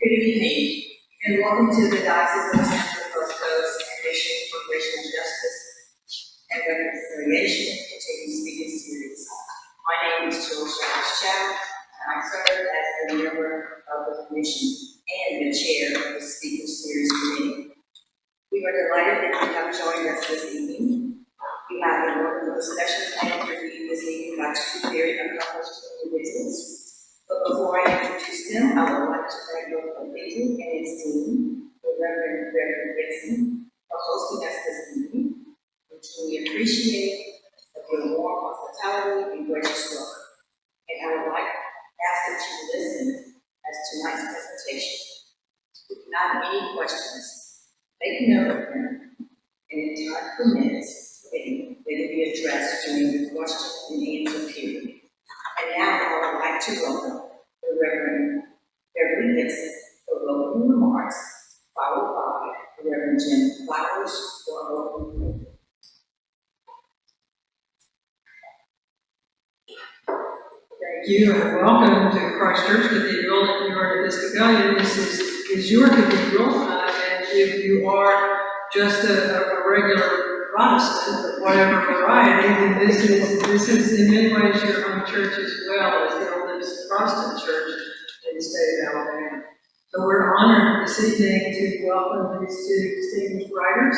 Good evening, and welcome to the Diocese of Central Coast Coast and Mission for Racial Justice and Reconciliation Continuing Speaking Series. My name is Jill Chow, and I serve as the member of the Commission and the chair of the Speaker Series Committee. We are delighted that you have joined us this evening. We have a wonderful discussion planned for you this evening by two very accomplished individuals. But before I introduce them, I would like to thank your committee and its team, the Reverend Gibson, for hosting us this evening. We truly appreciate your warm hospitality and gracious welcome. And I would like to ask that you listen as tonight's presentation. If you have any questions, make note of them, and if time permits, they will be addressed during the question and answer period. And now I would like to welcome the Reverend Gibson for opening remarks, followed by the Reverend Jim Flowers for opening prayer. Thank you, and welcome to Christ Church Cathedral. If you are an Episcopalian, this is your cathedral, and if you are just a regular Protestant of whatever variety, then this is in many ways your home church as well as the oldest Protestant church in the state of Alabama. So we're honored this evening to welcome these two distinguished writers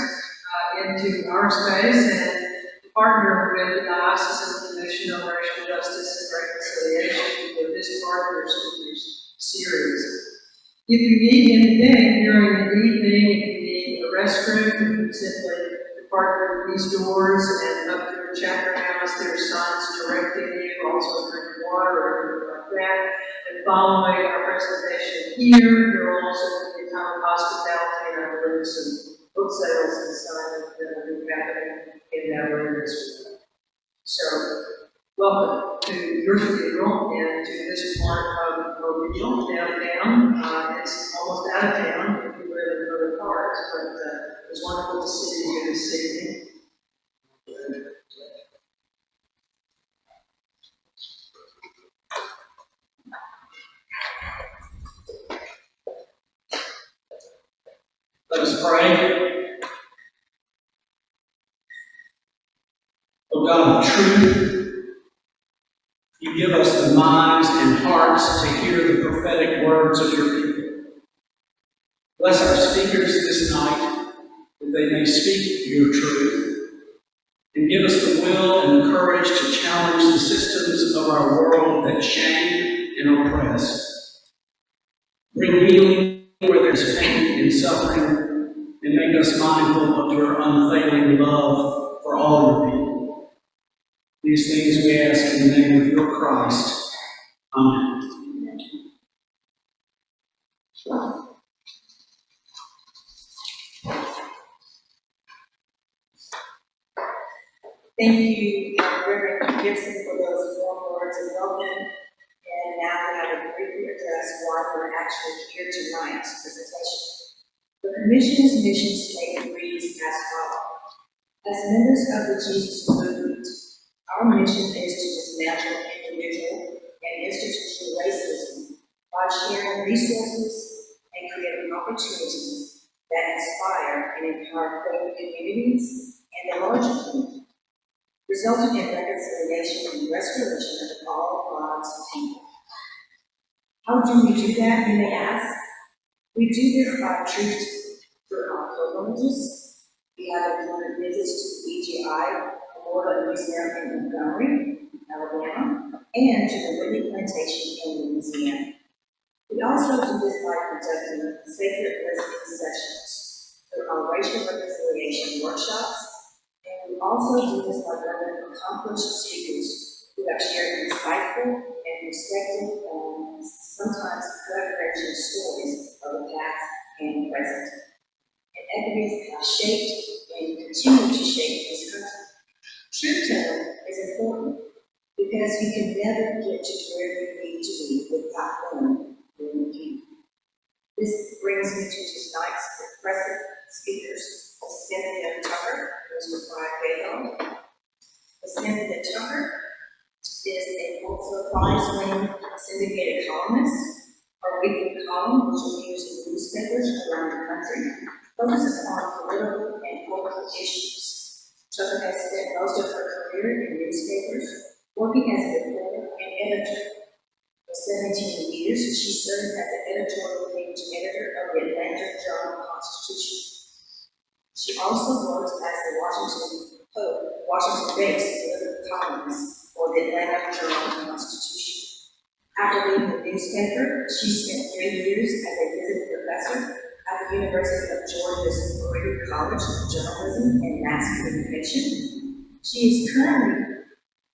into our space and to partner with the Diocesan Commission on Racial Justice and Reconciliation for this part of their speakers series. If you need anything during the evening, if you need a restroom, you can simply depart through these doors and up to the chapter house. There are signs directing you, also drink water or anything like that. And following our presentation here, there will also be a time of hospitality, and I believe some book sales and signs that will be happening in that room as well. So, welcome to your cathedral and to this part of Mobile, downtown. It's almost out of town if you live in other parts, but it's wonderful to see you this evening. Let us pray. O God of truth, you give us the minds and hearts to hear the prophetic words of your people. Bless our speakers this night, that they may speak your truth, and give us the will and the courage to challenge the systems of our world that shame and oppress. Bring healing where there's pain and suffering, and make us mindful of your unfailing love for all your people. These things we ask in the name of your Christ. Amen. Thank you, Reverend Gibson, for those warm words of welcome. And now we have a briefly address why we're actually here tonight's presentation. The Commission's mission statement reads as follows. As members of the Jesus movement, our mission is to dismantle individual and institutional racism by sharing resources and creating opportunities that inspire and empower queer communities and the larger community, resulting in reconciliation and restoration of all God's people. How do we do that, you may ask? We do this by truth through our pilgrimages. We have included visits to BGI, Memorial Museum in Montgomery, Alabama, and to the Whitney Plantation in Louisiana. We also do this by conducting sacred listening sessions through our racial reconciliation workshops, and we also do this by learning accomplished speakers who have shared insightful and perspective and sometimes gut-wrenching stories of the past and present. And equities have shaped and continue to shape this country. Truth-telling is important because you can never get to where you need to be without knowing where you can. This brings me to tonight's impressive speakers, Cynthia Tucker, Mr. Frye Gaillard. Cynthia Tucker is a Pulitzer Prize-winning syndicated columnist, Her weekly column, which appears in newspapers around the country, focuses on political and cultural issues. Tucker has spent most of her career in newspapers, working as a reporter and editor. For 17 years, she served as the editorial page editor of the Atlanta Journal-Constitution. She also worked as the Washington-based political columnist for the Atlanta Journal-Constitution. After leaving the newspaper, she spent 3 years as a visiting professor at the University of Georgia's Brady College of Journalism and Mass Communication. She is currently a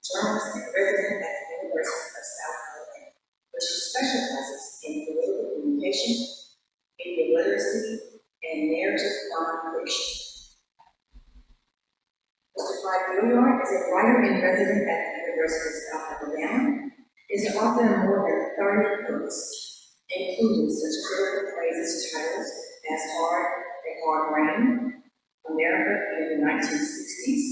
journalist and resident at the University of South Carolina, where she specializes in political communication, media literacy, and narrative nonfiction. Mr. Frye Gaillard is a writer and resident at the University of South Alabama. Is the author of more than 30 books, including such critical praises titles as A Hard Rain, America in the 1960s,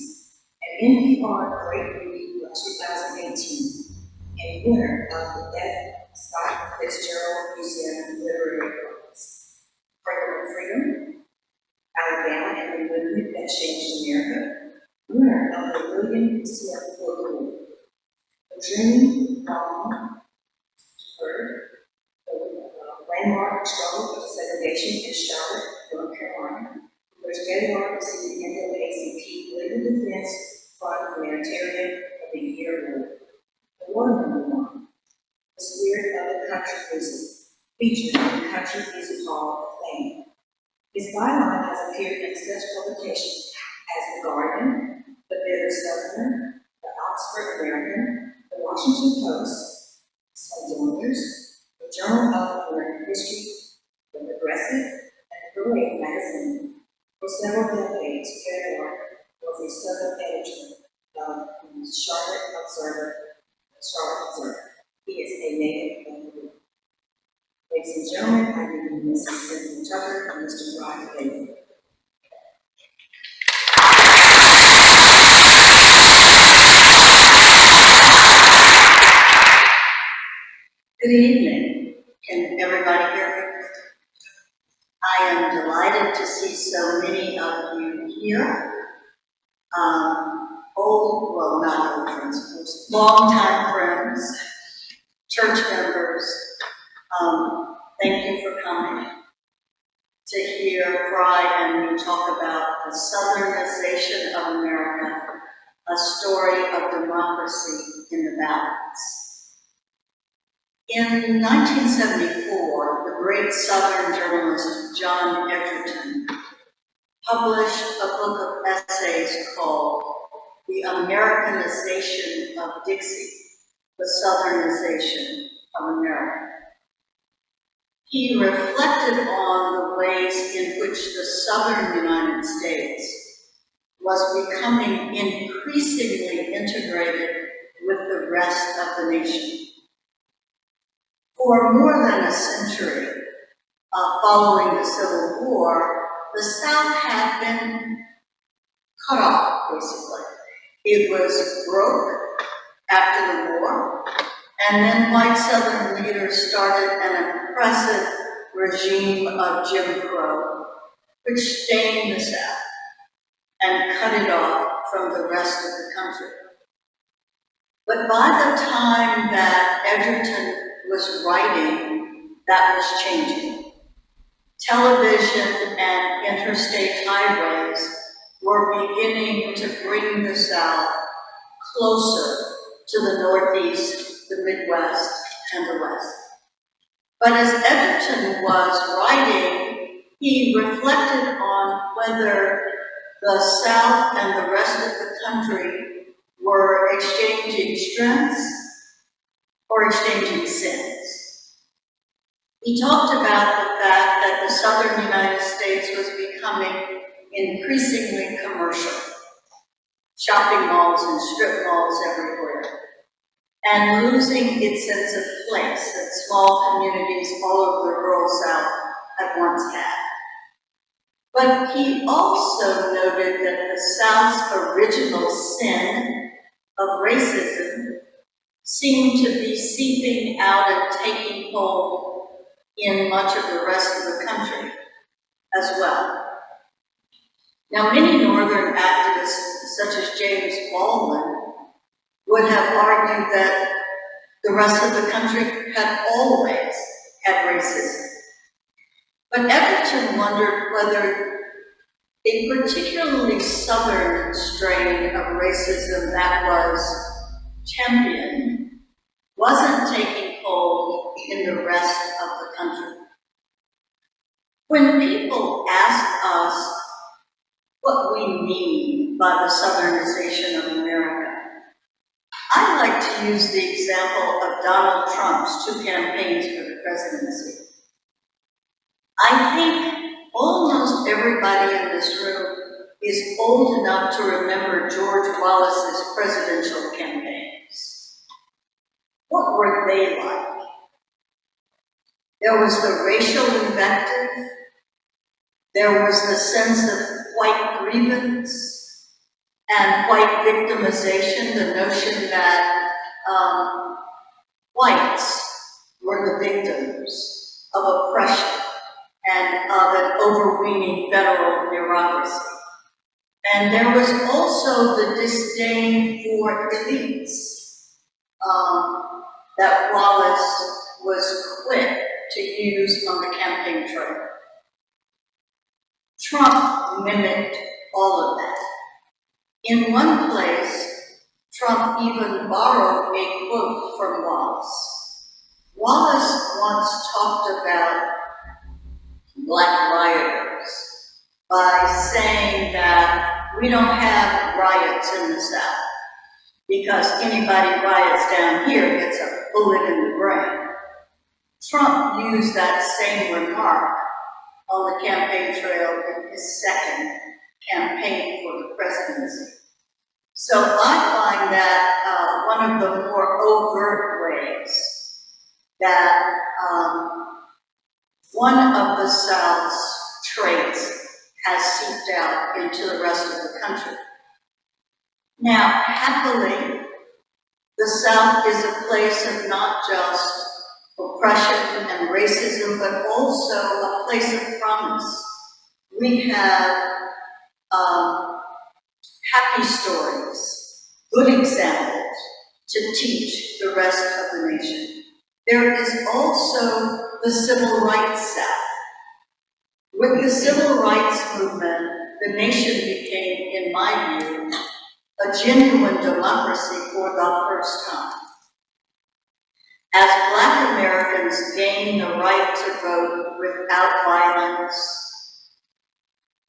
and NPR Great Read of 2018, and winner of the F. Scott Fitzgerald Museum Literary Prize. Freedom, Alabama and the Movement That Changed America, winner of the William Smith Book Award. Dreaming Wrong, Deferred, the landmark struggle of segregation in Charlotte, North Carolina, which Gaillard received the NAACP Legal Defense Fund Humanitarian of the Year Award. Award number 1, The Spirit of the Country Music, featured in the Country Music Hall of Fame. His byline has appeared in such publications as The Guardian, The Bitter Southerner, The Oxford American, The Washington Post, Sundowners, The Journal of American History, The Progressive, and The Relate magazine. For several decades, Gaillard was a southern editor of the Charlotte Observer. He is a native of the group. Ladies and gentlemen, I give you Mrs. Cynthia Tucker and Mr. Frye Gaillard. Good evening. Can everybody hear me? I am delighted to see so many of you here. Not old friends, of course, longtime friends, church members. Thank you for coming to hear Frye and me talk about the Southernization of America, a story of democracy in the balance. In 1974, the great Southern journalist John Edgerton published a book of essays called The Americanization of Dixie, the Southernization of America. He reflected on the ways in which the Southern United States was becoming increasingly integrated with the rest of the nation. For more than a century, following the Civil War, the South had been cut off, basically. It was broke after the war, and then white Southern leaders started an oppressive regime of Jim Crow, which stained the South and cut it off from the rest of the country. But by the time that Edgerton was writing, that was changing. Television and interstate highways were beginning to bring the South closer to the Northeast, the Midwest, and the West. But as Edgerton was writing, he reflected on whether the South and the rest of the country were exchanging strengths or exchanging sins. He talked about the fact that the Southern United States was becoming increasingly commercial. Shopping malls and strip malls everywhere, and losing its sense of place that small communities all over the rural South had once had. But he also noted that the South's original sin of racism seemed to be seeping out and taking hold in much of the rest of the country as well. Now, many Northern activists, such as James Baldwin, would have argued that the rest of the country had always had racism. But Egerton wondered whether a particularly Southern strain of racism that was championed wasn't taking hold in the rest of the country. When people ask us what we mean by the Southernization of America, I like to use the example of Donald Trump's 2 campaigns for the presidency. I think almost everybody in this room is old enough to remember George Wallace's presidential campaigns. What were they like? There was the racial invective. There was the sense of white grievance and white victimization, the notion that whites were the victims of oppression and of an overweening federal bureaucracy. And there was also the disdain for elites that Wallace was quick to use on the campaign trail. Trump mimicked all of that. In one place, Trump even borrowed a quote from Wallace. Wallace once talked about black rioters by saying that we don't have riots in the South because anybody riots down here gets a bullet in the brain. Trump used that same remark on the campaign trail in his second campaign for the presidency. So I find that one of the more overt ways that one of the South's traits has seeped out into the rest of the country. Now, happily, the South is a place of not just oppression and racism, but also a place of promise. We have happy stories, good examples to teach the rest of the nation. There is also the civil rights South. With the civil rights movement, the nation became, in my view, a genuine democracy for the first time. As Black Americans gained the right to vote without violence,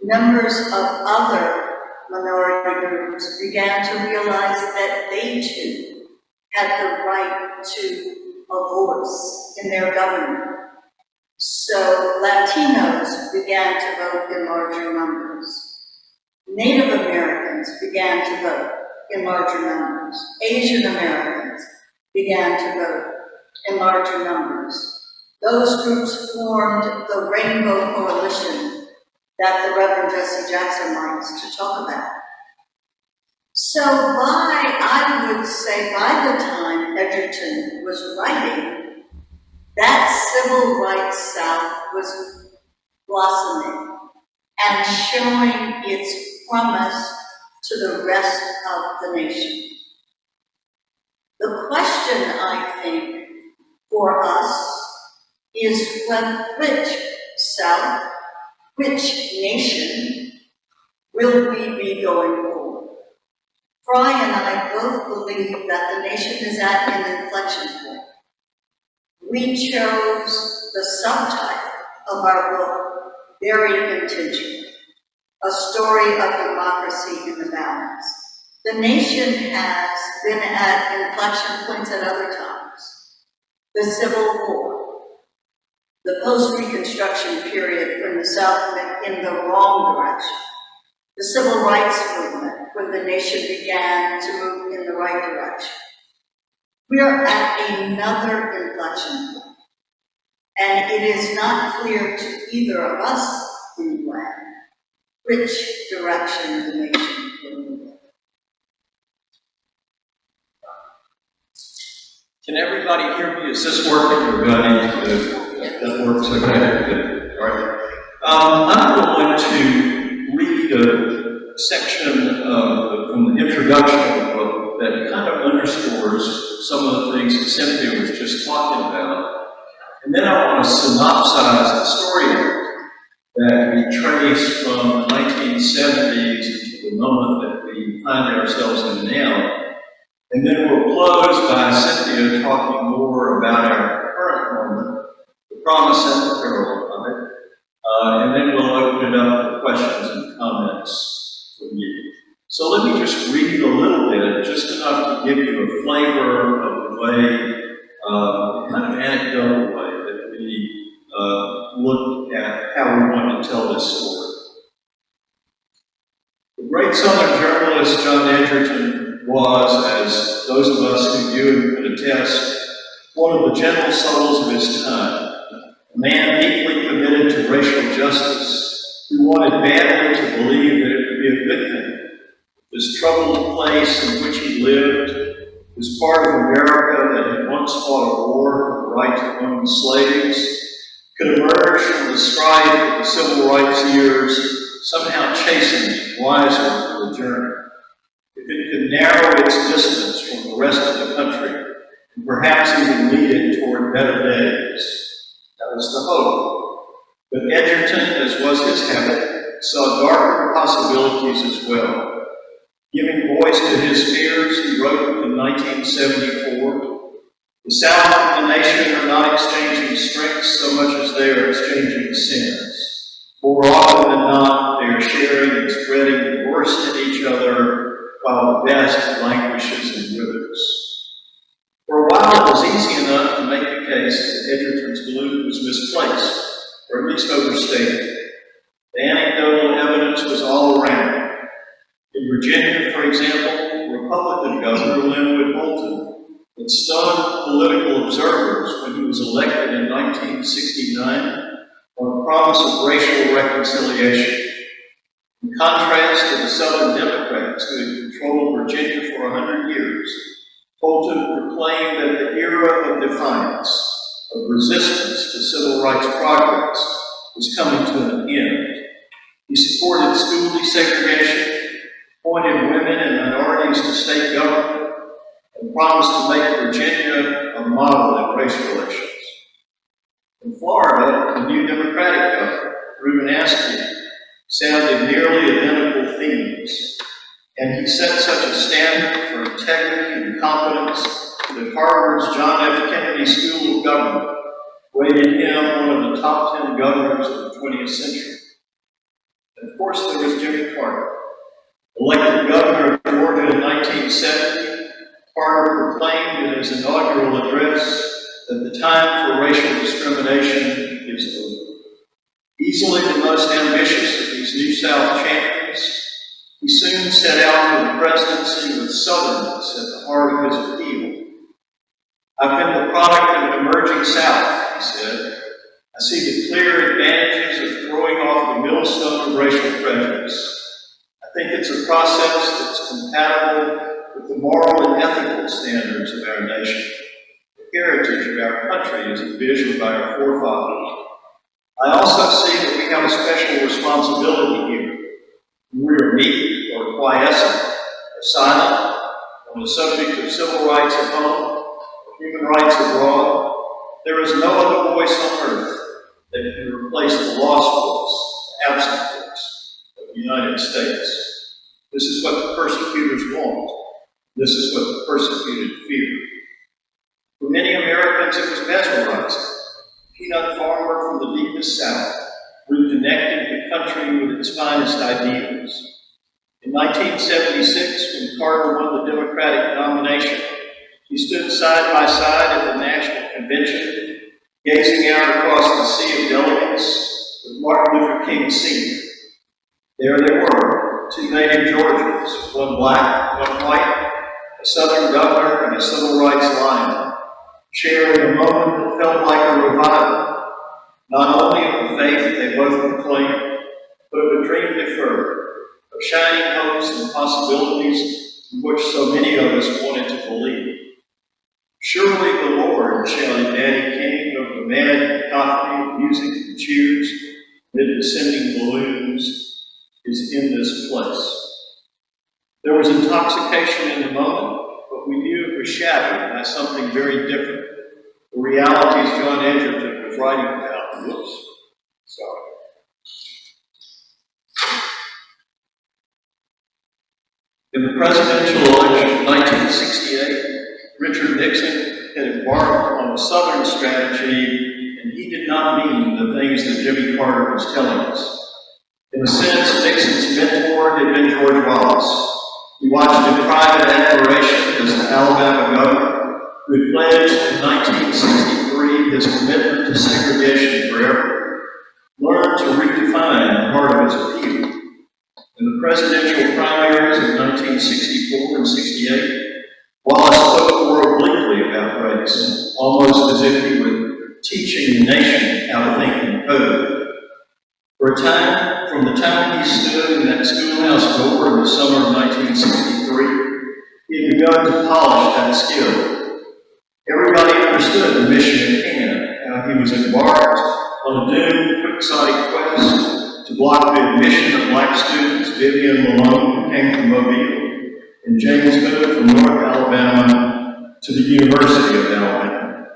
members of other minority groups began to realize that they too had the right to a voice in their government. So Latinos began to vote in larger numbers. Native Americans began to vote in larger numbers. Asian Americans began to vote in larger numbers. Those groups formed the Rainbow Coalition that the Reverend Jesse Jackson likes to talk about. So I would say by the time Egerton was writing, that civil rights South was blossoming and showing its promise to the rest of the nation. The question, I think, for us is which South, which nation will we be going forward? Frye and I both believe that the nation is at an inflection point. We chose the subtitle of our book very intentionally, A Story of Democracy in the Balance. The nation has been at inflection points at other times. The Civil War, the post-Reconstruction period when the South went in the wrong direction, the Civil Rights Movement when the nation began to move in the right direction. We are at another inflection point, and it is not clear to either of us anyway which direction the nation will move in. Can everybody hear me? Is this working? Or do I need to move? That works, okay, good, all right. I'm going to read a section from the introduction of the book that kind of underscores some of the things that Cynthia was just talking about. And then I want to synopsize the story that we trace from the 1970s to the moment that we find ourselves in now. And then we'll close by Cynthia talking more about our current moment, the promise and the peril of it. And then we'll open it up for questions and comments from you. So let me just read a little bit, just enough to give you a flavor of the way, kind of anecdotal way that we look at how we want to tell this story. The great Southern journalist John Edgerton was, as those of us who knew him could attest, one of the gentle souls of his time. A man deeply committed to racial justice, who wanted badly to believe that it would be a good thing. This troubled place in which he lived, this part of America that had once fought a war for the right to own slaves, could emerge from the strife of the civil rights years, somehow chastened and wiser for the journey. If it could narrow its distance from the rest of the country, and perhaps even lead it toward better days. That was the hope. But Edgerton, as was his habit, saw darker possibilities as well. Giving voice to his fears, he wrote in 1974, "The South and the nation are not exchanging strengths so much as they are exchanging sins. More often than not, they are sharing and spreading the worst in each other, while the best languishes and withers." For a while, it was easy enough to make the case that Edgerton's belief was misplaced, or at least overstated. The anecdotal evidence was all around. In Virginia, for example, Republican Governor Linwood Bolton had stunned political observers when he was elected in 1969 on a promise of racial reconciliation. In contrast to the Southern Democrats who had controlled Virginia for 100 years, Bolton proclaimed that the era of defiance, of resistance to civil rights progress, was coming to an end. He supported school desegregation, appointed women and minorities to state government, and promised to make Virginia a model in race relations. In Florida, the new Democratic governor, Reuben Askew, sounded nearly identical themes, and he set such a standard for integrity and competence that Harvard's John F. Kennedy School of Government rated him one of the top 10 governors of the 20th century. And of course, there was Jimmy Carter. Elected governor of Georgia in 1970, Carter proclaimed in his inaugural address that the time for racial discrimination is over. Easily the most ambitious of these New South champions, he soon set out for the presidency with Southernness at the heart of his appeal. "I've been the product of an emerging South," he said. "I see the clear advantages of throwing off the millstone of racial prejudice. I think it's a process that's compatible with the moral and ethical standards of our nation, the heritage of our country as envisioned by our forefathers. I also see that we have a special responsibility here. We are meek or quiescent or silent on the subject of civil rights at home or human rights abroad. There is no other voice on earth that can replace the lost voice, the absent voice of the United States. This is what the persecutors want. This is what the persecuted fear." For many Americans, it was mesmerizing. A peanut farmer from the deepest South, reconnecting the country with its finest ideals. In 1976, when Carter won the Democratic nomination, he stood side by side at the National Convention, gazing out across the sea of delegates with Martin Luther King Sr. There they were, two native Georgians, one black, one white, a Southern governor and a civil rights lion, sharing a moment that felt like a revival, not only of the faith they both proclaimed, but of a dream deferred, of shining hopes and possibilities in which so many of us wanted to believe. Surely the Lord and shouted Daddy King over the mad cacophony of music and cheers amid descending balloons is in this place. There was intoxication in the moment, but we knew it was shadowed by something very different. The realities John Edgerton was writing about. Whoops, sorry. In the presidential election of 1968, Richard Nixon had embarked on a Southern strategy, and he did not mean the things that Jimmy Carter was telling us. In a sense, Nixon's mentor had been George Wallace. He watched in private admiration as the Alabama governor, who had pledged in 1963 his commitment to segregation forever, learned to redefine the heart of his appeal. In the presidential primaries of 1964 and 68, Wallace spoke more obliquely about race, almost as if he were teaching the nation how to think in code. For a time, from the time he stood in that schoolhouse door in the summer of 1963, he had begun to polish that skill. Everybody understood the mission at hand, how he was embarked on a doomed, quixotic quest to block the admission of black students, Vivian Malone, who came from Mobile, and James Hood from North Alabama, to the University of Alabama.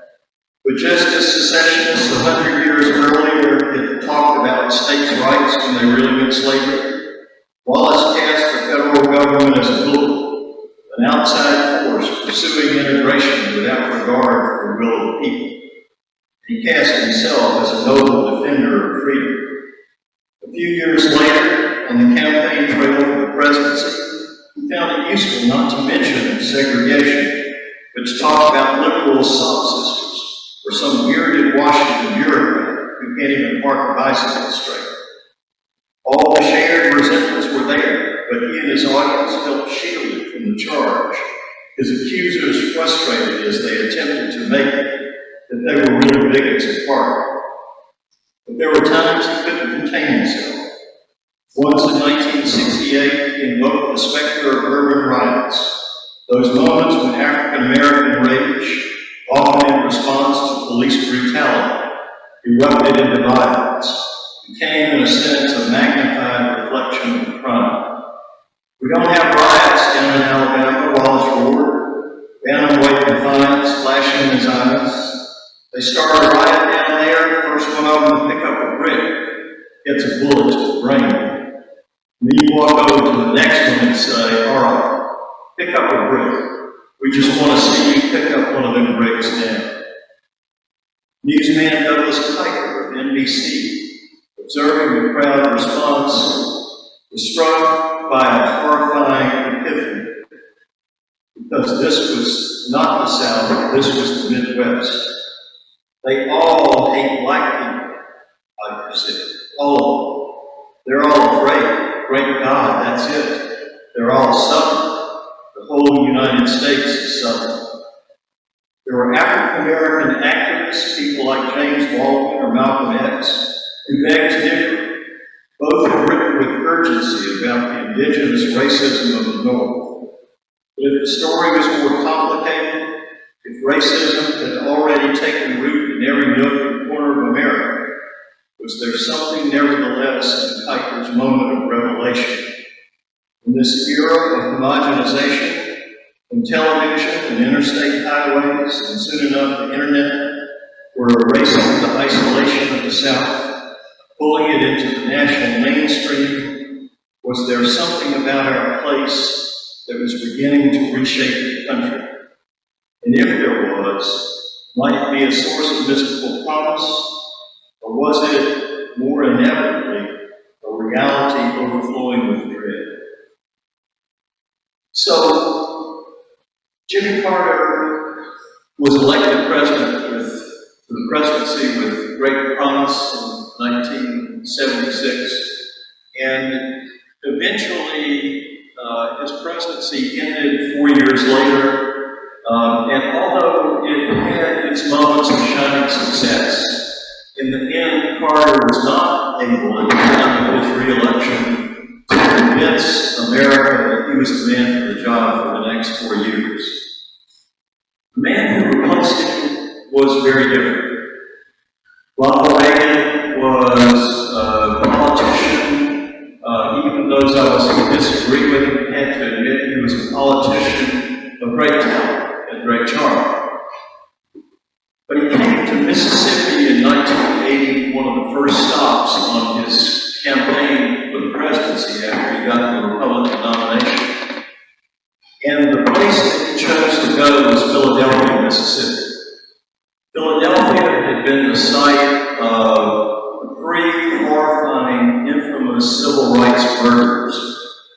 But just as secessionists 100 years earlier had talked about states' rights when they really meant slavery, Wallace cast the federal government as a tool, an outside force pursuing integration without regard for the will of the people. He cast himself as a noble defender of freedom. A few years later, on the campaign trail for the presidency, he found it useful not to mention segregation, but to talk about liberal sob-sisters, or some bearded Washington bureaucrat who can't even park a bicycle straight. All the shared resentments were there, but he and his audience felt shielded from the charge, his accusers frustrated as they attempted to make it that they were really bigots at heart. But there were times he couldn't contain himself. Once in 1968, he invoked the specter of urban riots, those moments when African American rage, often in response to police brutality, erupted into violence, became, in a sense, a magnified reflection of crime. We don't have riots down in Alabama, Wallace roared, bantam-weight defiance flashing in his eyes. They started a riot down there, first one of them to pick up a brick, gets a bullet to the brain. And then you walk over to the next one and say, all right, pick up a brick. We just want to see you pick up one of them bricks now. Newsman Douglas Kiker of NBC, observing the crowd response, was struck by a horrifying epiphany. Because this was not the South, this was the Midwest. They all hate black people, Kiker said. All of them. They're all afraid. Great God, that's it. They're all Southern. The whole United States is Southern. There were African American activists, people like James Baldwin or Malcolm X, who begged to differ. Both have written with urgency about the indigenous racism of the North. But if the story was more complicated, if racism had already taken root in every nook and corner of America, was there something nevertheless in Kiker's moment of revelation? In this era of homogenization, when television and interstate highways, and soon enough the internet, were erasing the isolation of the South, pulling it into the national mainstream, was there something about our place that was beginning to reshape the country? And if there was, might it be a source of mystical promise, or was it more inevitably a reality overflowing with dread? So, Jimmy Carter was elected president for the presidency with great promise in 1976, and eventually his presidency ended 4 years later. And although it had its moments of shining success, in the end, Carter was not able, at the time of his re-election, to convince America that he was the man for the job for the next 4 years. The man who replaced him was very different. Ronald Reagan was a politician. Even those of us who disagree with him had to admit he was a politician of great talent and great charm. But he came to Mississippi in 1980, one of the first stops on his campaign for the presidency after he got the Republican nomination. And the place that he chose to go was Philadelphia, Mississippi. Philadelphia had been the site of three horrifying, infamous civil rights murders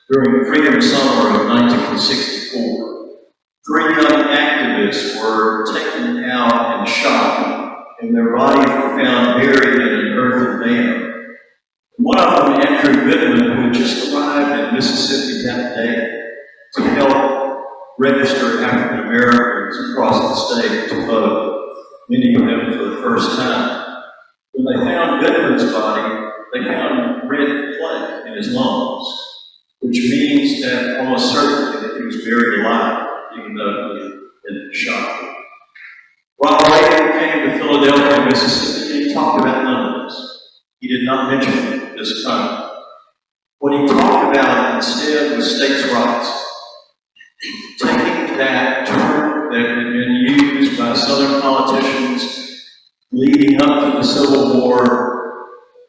during the Freedom Summer of 1964. Three young activists were taken out and shot, and their bodies were found buried in an earthen dam. One of them, Andrew Goodman, who had just arrived in Mississippi that day to help register African Americans across the state to vote, many of them for the first time. When they found Goodman's body, they found red plague in his lungs, which means that almost certainly that he was buried alive, even though he had been shot. Ronald Reagan came to Philadelphia, Mississippi, and he talked about numbers. He did not mention this time. What he talked about instead was states' rights. Taking that term that had been used by Southern politicians leading up to the Civil War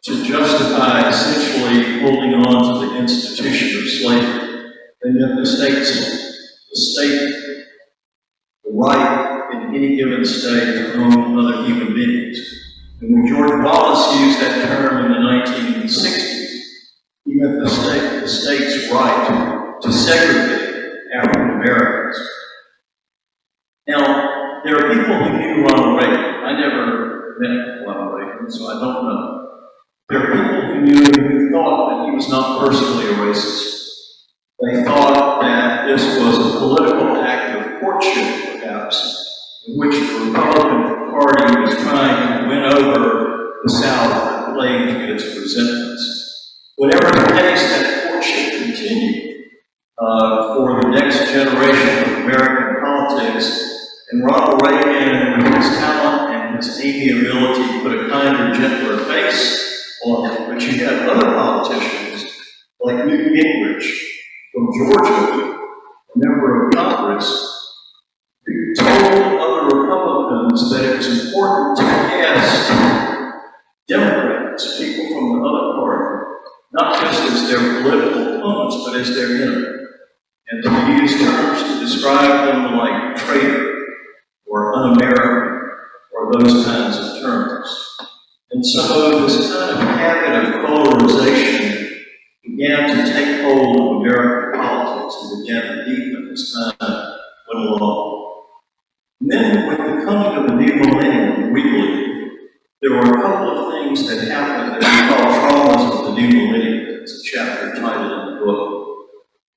to justify essentially holding on to the institution of slavery, and that the right in any given state to own other human beings. And when George Wallace used that term in the 1960s, he meant the state's right to segregate African Americans. Now, there are people who knew Ronald Reagan. I never met Ronald Reagan, so I don't know. There are people who knew him who thought that he was not personally a racist. They thought that this was a political act of courtship, perhaps, in which the Republican Party was trying to win over the South and claim its resentments. Whatever the case, that courtship continued for the next generation of American politics, and Ronald Reagan, with his talent and his amiability, put a kinder, gentler face on it. But you had other politicians, like Newt Gingrich from Georgia, a member of Congress, who told other Republicans that it was important to cast Democrats, people from the other party, not just as their political opponents, but as their enemy, and to use terms to describe them like traitor or un-American or those kinds of terms. And so this kind of habit of polarization began to take hold of American politics and began to deepen as time went along. And then with the coming of the new millennium, we believe, there were a couple of things that happened that we call traumas of the new millennium. It's a chapter titled in the book.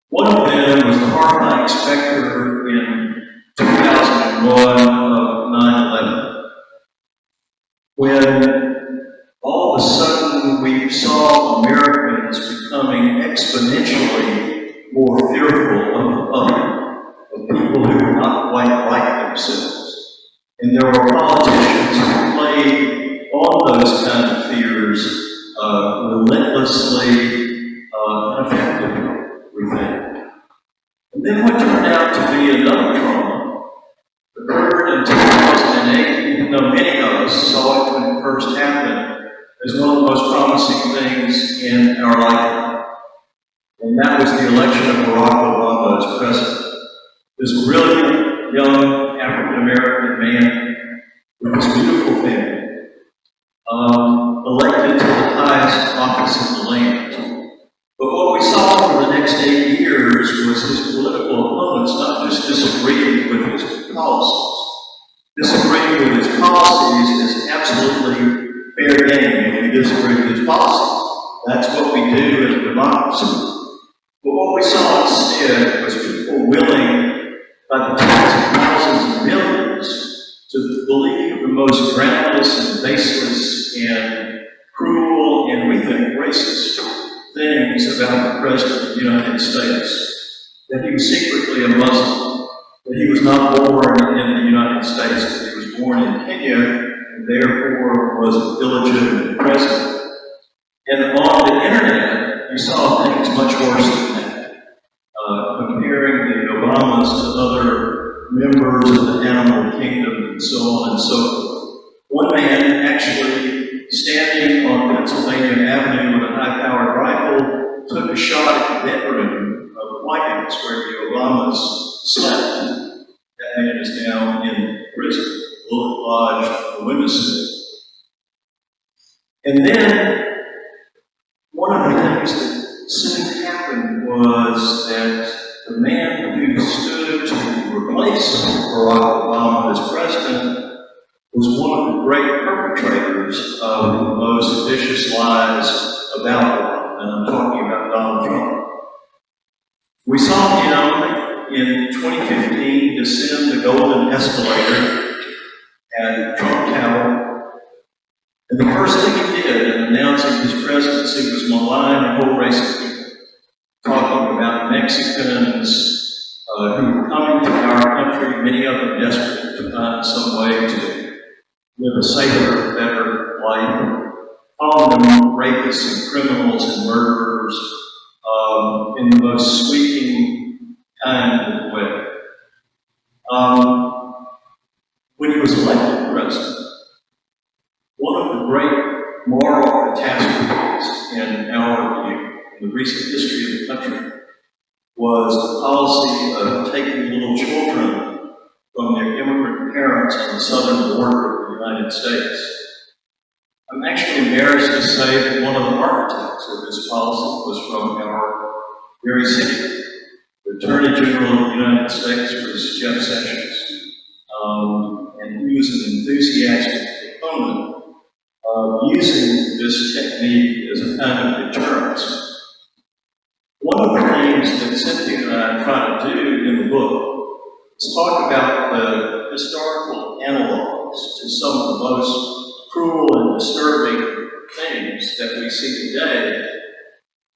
One of them was the horrifying specter in 2001 of 9/11, when all of a sudden we saw Americans becoming exponentially more fearful of the other, of people who were not quite like themselves. And there were politicians who played on those kind of fears relentlessly and effectively, we think. And then what turned out to be another trauma occurred in 2008, even though many of us saw it when it first happened as one of the most promising things in our lifetime. And that was the election of Barack Obama as president. This brilliant, young African-American man with his beautiful family, elected to the highest office in the land. But what we saw for the next 8 years was his political opponents not just disagreeing with his policies. Disagreeing with his policies is absolutely fair game if you disagree with his policies. That's what we do in a democracy. But what we saw instead was people willing, by the tens of thousands and millions, to believe the most groundless and baseless and cruel and, we think, racist things about the President of the United States. That he was secretly a Muslim, that he was not born in the United States, that he was was born in Kenya and therefore was illegitimate president. And on the internet, you saw things much worse than that, comparing the Obamas to other members of the animal kingdom and so on and so forth. One man actually, standing on Pennsylvania Avenue with a high-powered rifle, took a shot at the bedroom of the White House where the Obamas slept. That man is now in prison, Bullet Lodge, the Women's Center. And then, one of the things that soon happened was that the man who stood to replace Barack Obama as president was one of the great perpetrators of the most vicious lies about Obama, and I'm talking about Donald Trump. We saw him in 2015 descend the golden escalator at Trump Tower. And the first thing he did in announcing his presidency was malign a whole race of people, talking about Mexicans who were coming to our country, many of them desperate to find some way to live a safer, better life, calling them rapists and criminals and murderers in the most sweeping kind of way. When he was elected president, one of the great moral catastrophes in our view, in the recent history of the country, was the policy of taking little children from their immigrant parents on the southern border of the United States. I'm actually embarrassed to say that one of the architects of this policy was from our very city. The Attorney General of the United States was Jeff Sessions, and he was an enthusiastic proponent of using this technique as a kind of deterrence. One of the things that Cynthia and I try to do in the book is talk about the historical analogs to some of the most cruel and disturbing things that we see today,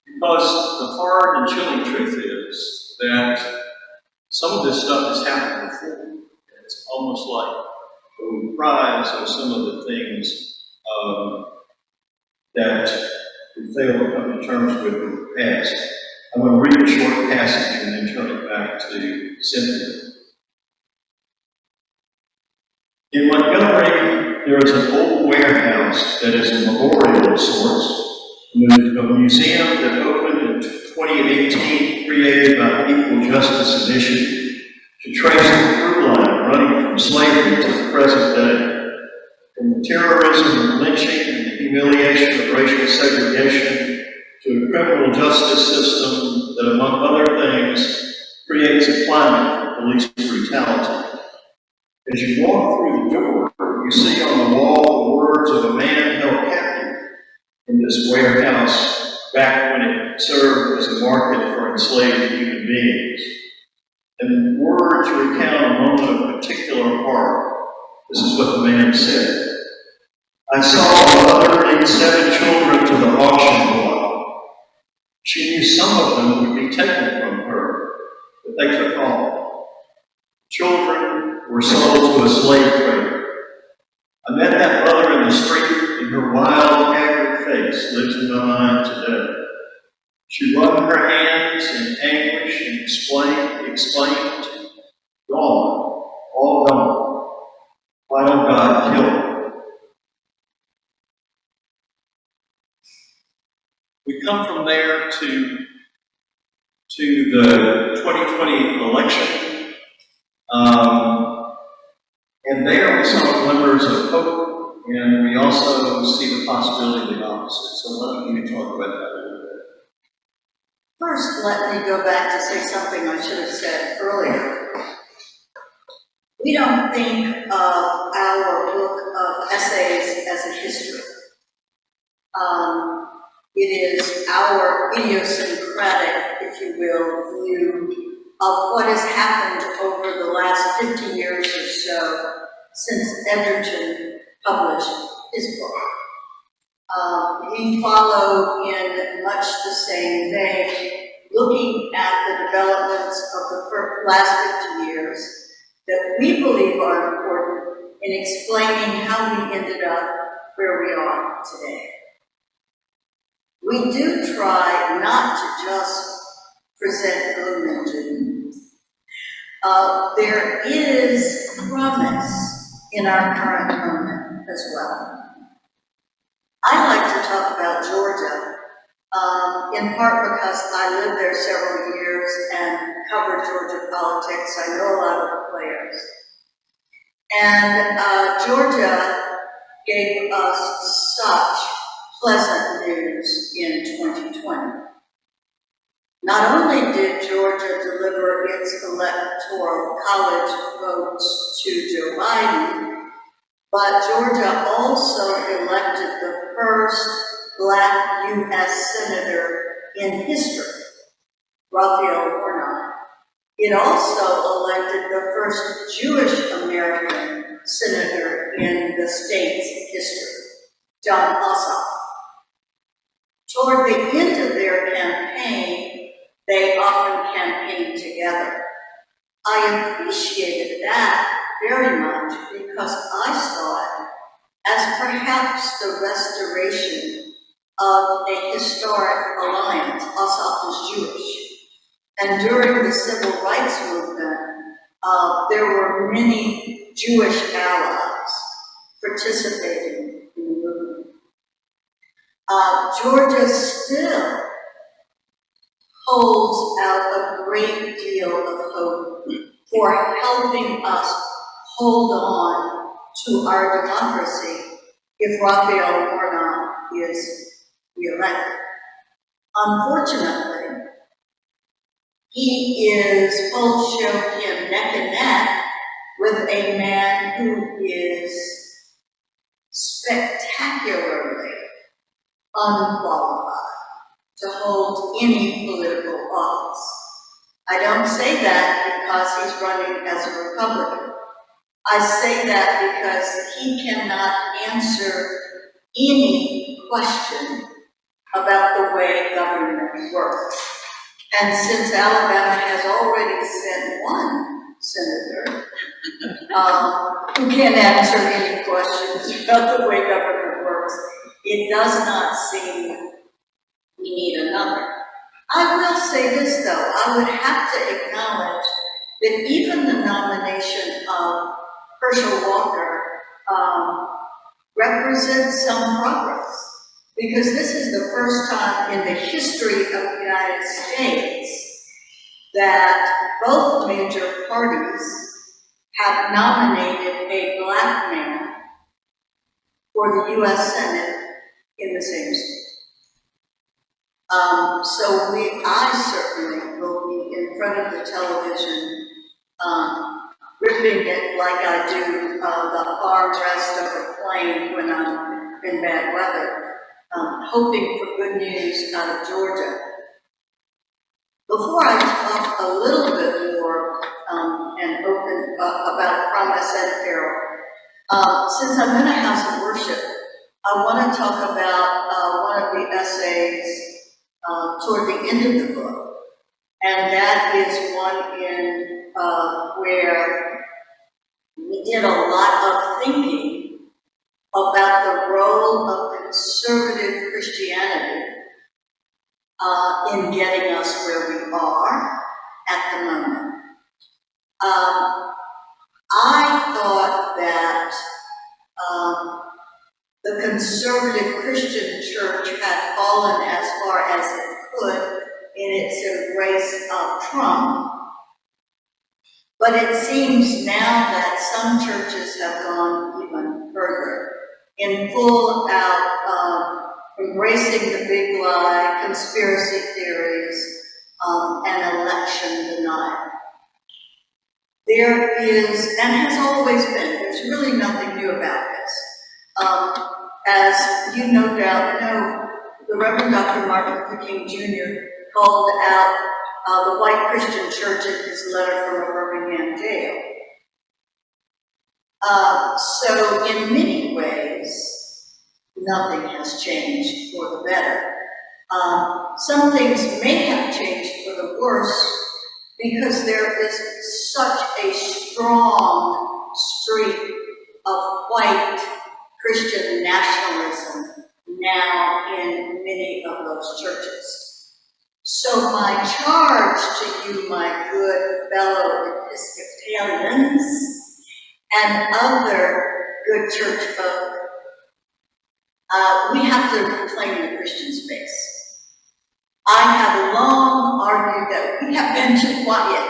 because the hard and chilling truth is that some of this stuff has happened before. And it's almost like a reprise of some of the things that we fail to come to terms with in the past. I'm going to read a short passage and then turn it back to Cynthia. In Montgomery, there is an old warehouse that is a memorial of sorts, a museum that opened in 2018, created by the Equal Justice Initiative, to trace the through line running from slavery to the present day. From the terrorism and lynching and the humiliation of racial segregation to a criminal justice system that, among other things, creates a climate of police brutality. As you walk through the door, you see on the wall the words of a man held captive in this warehouse back when it served as a market for enslaved human beings. And the words recount a moment of particular horror. This is what the man said. I saw a mother lead 7 children to the auction block. She knew some of them would be taken from her, but they took all. Children were sold to a slave trader. I met that mother in the street, and her wild, haggard face lives in my mind today. She wrung her hands in anguish and exclaimed, "Gone, all gone. Why don't God kill her?" We come from there to the 2020 election, and there we saw glimmers of hope, and we also see the possibility of the opposite. So why don't you talk about that a little bit? First, let me go back to say something I should have said earlier. We don't think of our book of essays as a history. It is our idiosyncratic, if you will, view of what has happened over the last 50 years or so since Edgerton published his book. We follow in much the same vein, looking at the developments of the last 50 years that we believe are important in explaining how we ended up where we are today. We do try not to just present gloom and doom. There is promise in our current moment as well. I like to talk about Georgia, in part because I lived there several years and covered Georgia politics. I know a lot of the players. And Georgia gave us such pleasant news in 2020. Not only did Georgia deliver its electoral college votes to Joe Biden, but Georgia also elected the first Black U.S. Senator in history, Raphael Warnock. It also elected the first Jewish American senator in the state's history, John Ossoff. Toward the end of their campaign, they often campaigned together. I appreciated that very much because I saw it as perhaps the restoration of a historic alliance. Ossoff was Jewish. And during the civil rights movement, there were many Jewish allies participating in the movement. Georgia still holds out a great deal of hope for helping us hold on to our democracy if Raphael Warnock is reelected. Unfortunately, he is both showed him neck and neck with a man who is spectacularly unqualified to hold any political office. I don't say that because he's running as a Republican. I say that because he cannot answer any question about the way government works. And since Alabama has already sent one senator who can't answer any questions about the way government works, it does not seem we need another. I will say this though, I would have to acknowledge that even the nomination of Herschel Walker represents some progress. Because this is the first time in the history of the United States that both major parties have nominated a Black man for the U.S. Senate in the same state. So I certainly will be in front of the television, ripping it like I do the armrest of a plane when I'm in bad weather. Hoping for good news out of Georgia. Before I talk a little bit more and open about promise and peril, since I'm in a house of worship, I want to talk about one of the essays toward the end of the book, and that is one in where we did a lot of thinking about the role of conservative Christianity in getting us where we are at the moment. I thought that the conservative Christian church had fallen as far as it could in its embrace of Trump, but it seems now that some churches have gone even further in full out embracing the big lie, conspiracy theories, and election denial. There is, and has always been, there's really nothing new about this. As you no doubt know, the Reverend Dr. Martin Luther King Jr. called out the white Christian church in his letter from a Birmingham jail. So in many ways, nothing has changed for the better. Some things may have changed for the worse because there is such a strong streak of white Christian nationalism now in many of those churches. So my charge to you, my good fellow Episcopalians and other good church folk, we have to reclaim the Christian space. I have long argued that we have been too quiet.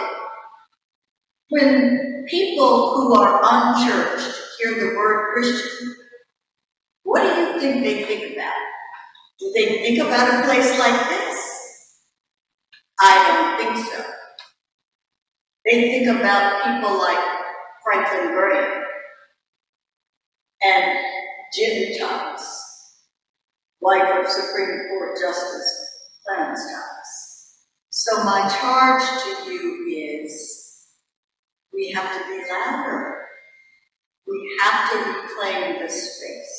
When people who are unchurched hear the word Christian, what do you think they think about? Do they think about a place like this? I don't think so. They think about people like Franklin Graham and Jim Thomas, wife of Supreme Court Justice Clarence Thomas. So my charge to you is, we have to be louder. We have to reclaim this space.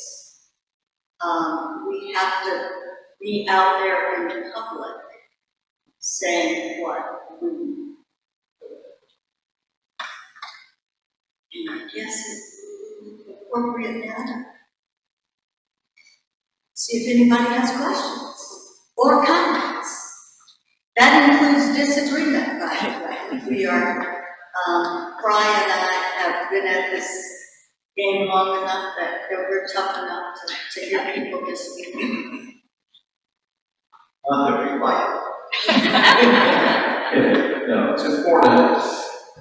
We have to be out there in public saying what we believe. And I guess it's appropriate now. See if anybody has questions or comments. That includes disagreement, by the way. We are, Frye and I have been at this game long enough that we're tough enough to hear people disagree. Not very quiet. No, it's important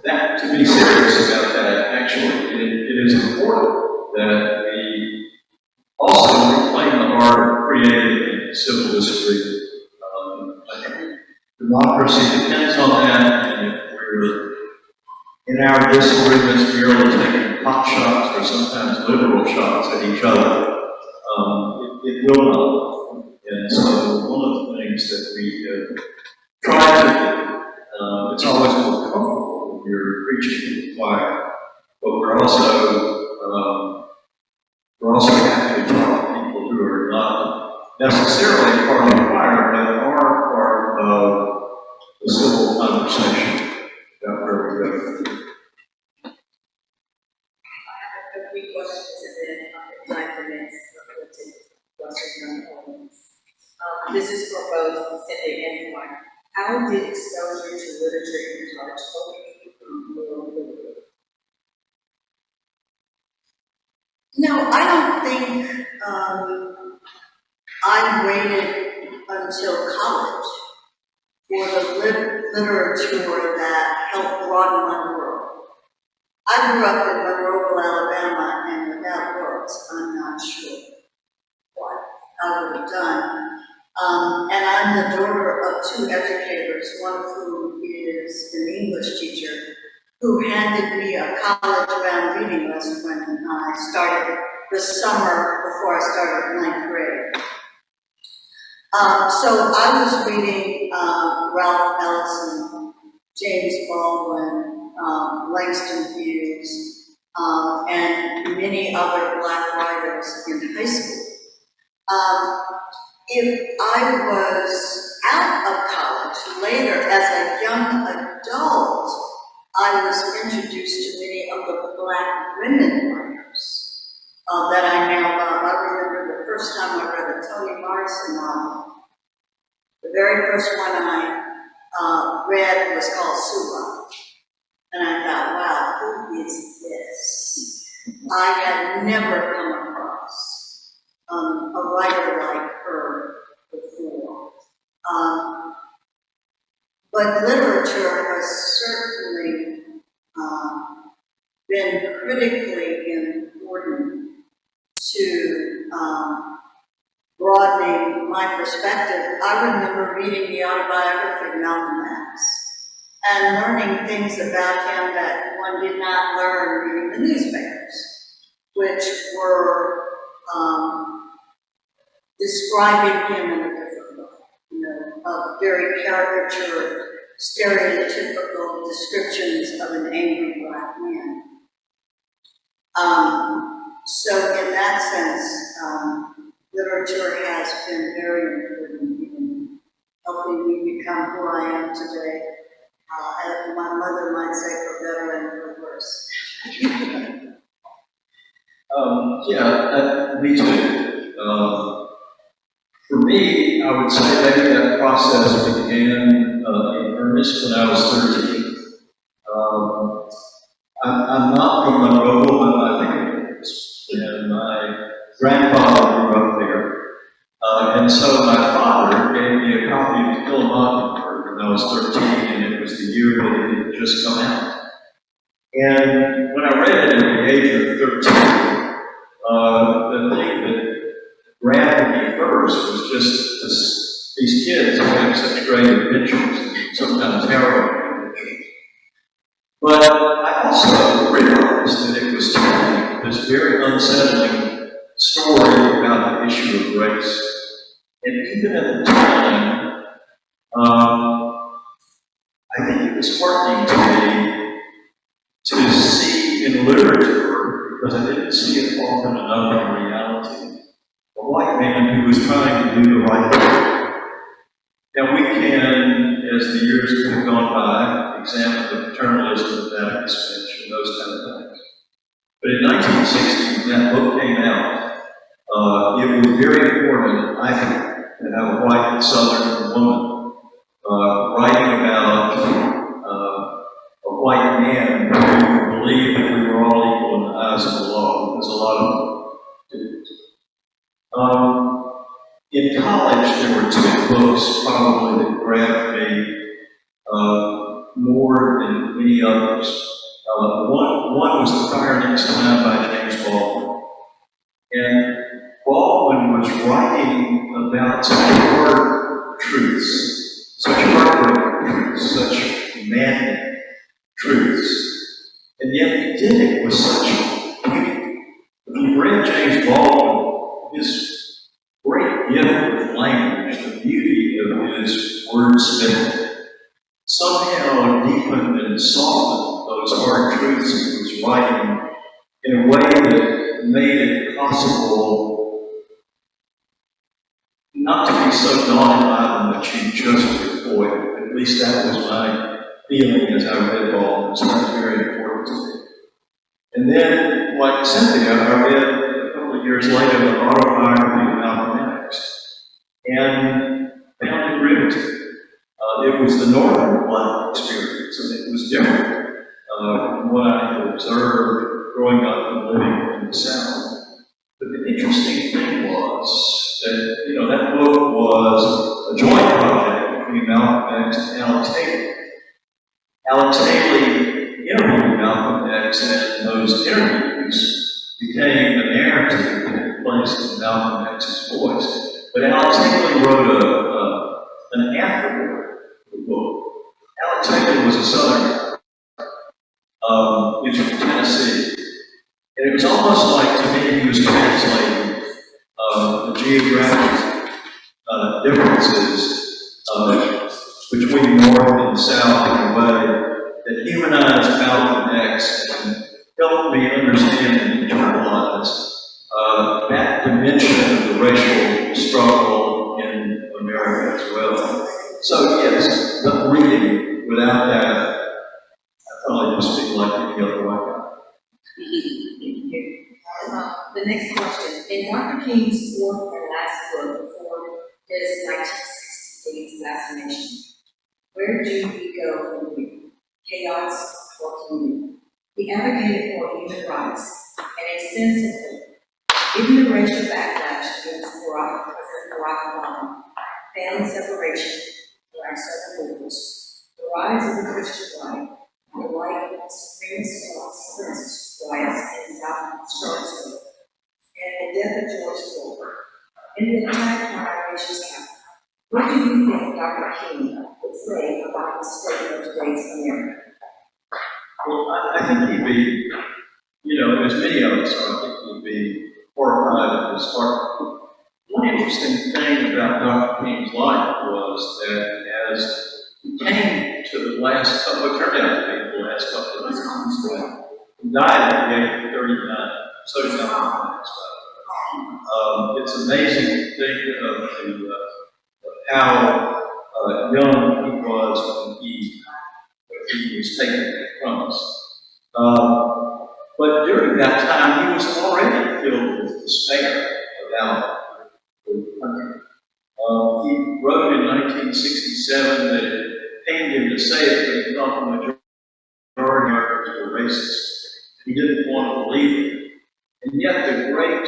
that to be serious about that. Actually, it is important that we also reclaim the art of creative and civil disagreement. I think democracy depends on that, and if we're in our disagreements merely taking pot shots or sometimes literal shots at each other, it will not. And so one of the things that we try to do, it's always more comfortable when you're preaching in the choir, but we're also happy to talk to people who are not necessarily part of the choir, but are part of the civil conversation about where we go. A few questions and then time permits, questions from the audience. This is for both Cynthia and Frye. How did exposure to literature encourage spoken? No, I don't think I waited until college for the literature that helped broaden my world. I grew up in Monroeville, Alabama, and without books, I'm not sure what I would have done. And I'm the daughter of two educators, one of whom is an English teacher, who handed me a college-bound reading list when I started the summer before I started ninth grade. So I was reading Ralph Ellison, James Baldwin, Langston Hughes, and many other Black writers in high school. If I was out of college later as a young adult, I was introduced to many of the Black women writers that I now love. I remember the first time I read a Toni Morrison novel. The very first one I read was called Suba. And I thought, wow, who is this? I had never come across a writer like her before. But literature has certainly been critically important to broadening my perspective. I remember reading the autobiography of Malcolm X and learning things about him that one did not learn reading the newspapers, which were describing him in a different way, very caricatured, stereotypical descriptions of an angry Black man. So in that sense, literature has been very important in helping me become who I am today. As my mother might say, for better and for worse. Me too. For me, I would say maybe that process began in earnest when I was 13. I'm not from Monroe, but I think it is. And my grandfather grew up there. And so my father gave me a copy of To Kill a Mockingbird when I was 13, and it was the year that it had just come out. And when I read it at the age of 13, the thing that grabbed me first was just these kids having such great adventures, sometimes harrowing adventures. But I also realized that it was telling this very unsettling story about the issue of race. And even at the time, I think it was heartening to me to see in literature, because I didn't see it often enough in reality, a white man who was trying to do the right thing. Now we can, as the years have gone by, examine the paternalism of that expansion, those kind of things. But in 1960, when that book came out, it was very important, I think, to have a white Southern woman writing about a white man who believed that we were all equal in the eyes of the law, because a lot of them didn't. In college, there were two books probably that grabbed me more than any others. One was The Fire Next Time by James Baldwin. And Baldwin was writing about such hard truths, such heartbreaking truths, such maddening truths. And yet he did it with such beauty. When you read James Baldwin, his great gift of language, the beauty of his wordsmithing, somehow deepened and softened those hard truths he was writing in a way that made it possible not to be so daunted by them that you just avoid it. At least that was my feeling as I read Baldwin, so that's very important to me. And then, like Cynthia, I read a couple of years later the autobiography of Malcolm X, and found it riveting. It was the Northern Black experience, and it was different from what I had observed growing up and living in the South. But the interesting thing was that, that book was a joint project between Malcolm X and Alex Haley. Alex Haley interviewed Malcolm X, and those interviews became the narrative that replaced in Malcolm X's voice. But Alex Haley wrote an afterword to the book. Alex Haley was a Southerner. He was from Tennessee. And it was almost like, to me, he was translating the geographic differences between North and South in a way that humanized Malcolm X and helped me understand and internalize that dimension of the racial struggle in America as well. So yes, the reading without that, I probably just feel like any other white guy. The next question. In Dr. King's fourth and last book before his 1968 assassination, where do we go from here? Chaos or kingdom? He advocated for human rights and a sense of hope. Given the racial backlash against President Barack Obama, family separation around Southern borders, the rise of the Christian right, and the white supremacist riots in South Charlottesville, and the death of George Floyd, and the attack on our nation's capital. What do you think Dr. King would say about the state of today's America? Well, I think he'd be, as many of us are, I think he'd be horrified at his heart. One interesting thing about Dr. King's life was that as he came to the last couple, it turned out to be the last couple of years, he died at the age of 39, so young. It's amazing to think of how young he was when he was taken from us. But during that time, he was already wrote in 1967 that it pained him to say it, but he thought the majority of Americans were racist. He didn't want to believe it. And yet the great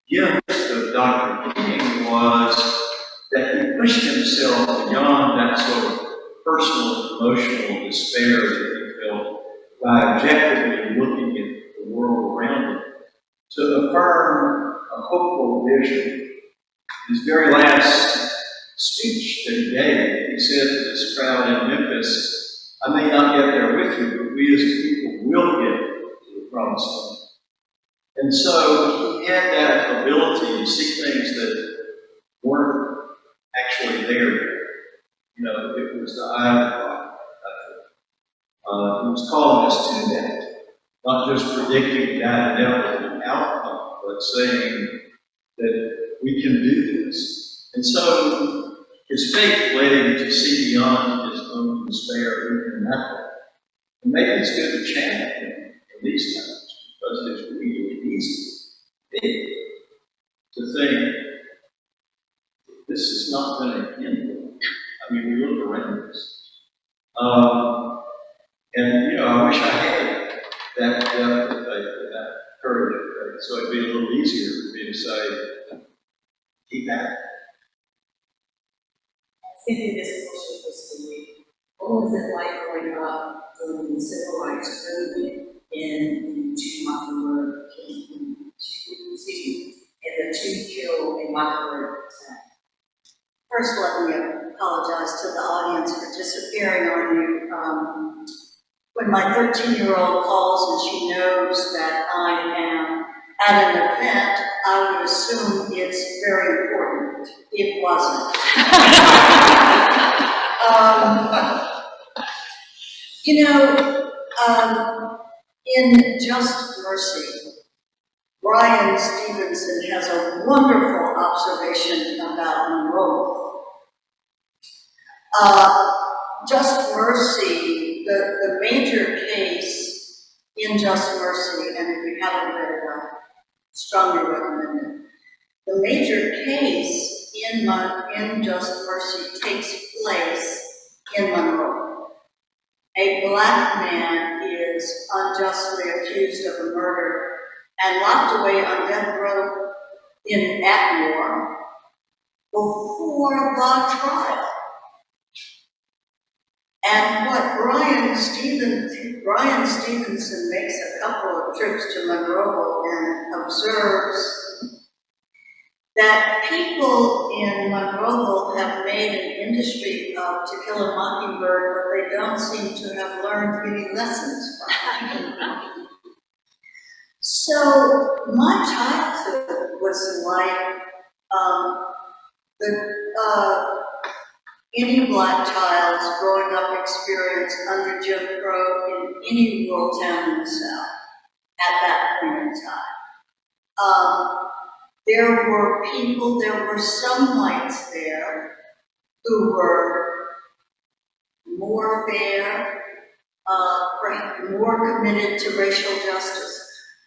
gift of Dr. King was that he pushed himself beyond that sort of personal, emotional despair that he felt by objectively looking at the world around him to affirm a hopeful vision. His very last speech that he gave, he said to this crowd in Memphis, I may not get there with you, but we as a people will get to the promised land. And so he had that ability to see things that weren't actually there. You know, it was the eye of God. He was calling us to that. Not just predicting that inevitable outcome, but saying that we can do this. And so his faith led him to see beyond his own despair even in that way. And maybe it's good to chant in these times, because it's really easy to think this is not going to end. I mean, we look around us. And, you know, I wish I had that depth of faith, that courage of faith, so it'd be a little easier for me to say, keep at it. Cynthia, this question was for you. What was it like growing up during the civil rights movement in the two Mockingbird and the two killed in Mockingbird attack? First, let me apologize to the audience for disappearing on you. When my 13-year-old calls and she knows that I am at an event, I would assume it's very important. It wasn't. You know, in Just Mercy, Bryan Stevenson has a wonderful observation about Monroe. Just Mercy, the major case in Just Mercy, and if you haven't read it, I strongly recommend it. The major case in Just Mercy takes place in Monroe. A black man is unjustly accused of a murder and locked away on death row in Atmore before the trial. And what Bryan Stevenson makes a couple of trips to Monroe and observes that people in Monroe have made an industry of To Kill a Mockingbird, but they don't seem to have learned any lessons from it. So my childhood was like any black child's growing up experience under Jim Crow in any rural town in the South at that point in time. There were people, there were some whites there who were more fair, more committed to racial justice,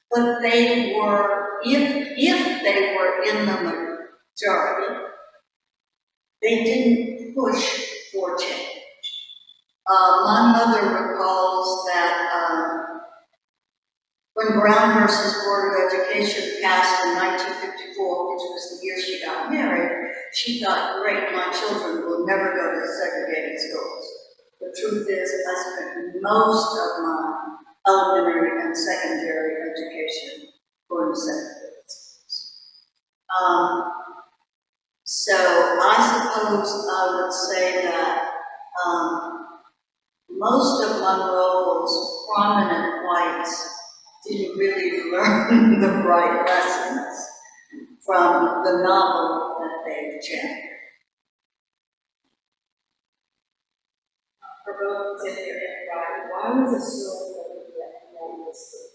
but they were, if they were in the majority, they didn't push for change. My mother recalls that when Brown versus Board of Education passed in 1954, which was the year she got married, she thought, great, my children will never go to segregated schools. The truth is, I spent most of my elementary and secondary education going to segregated schools. So I suppose I would say that most of Monroe's prominent whites didn't really learn the right lessons from the novel that they championed. For both Cynthia and Frye, why was the story that you this book?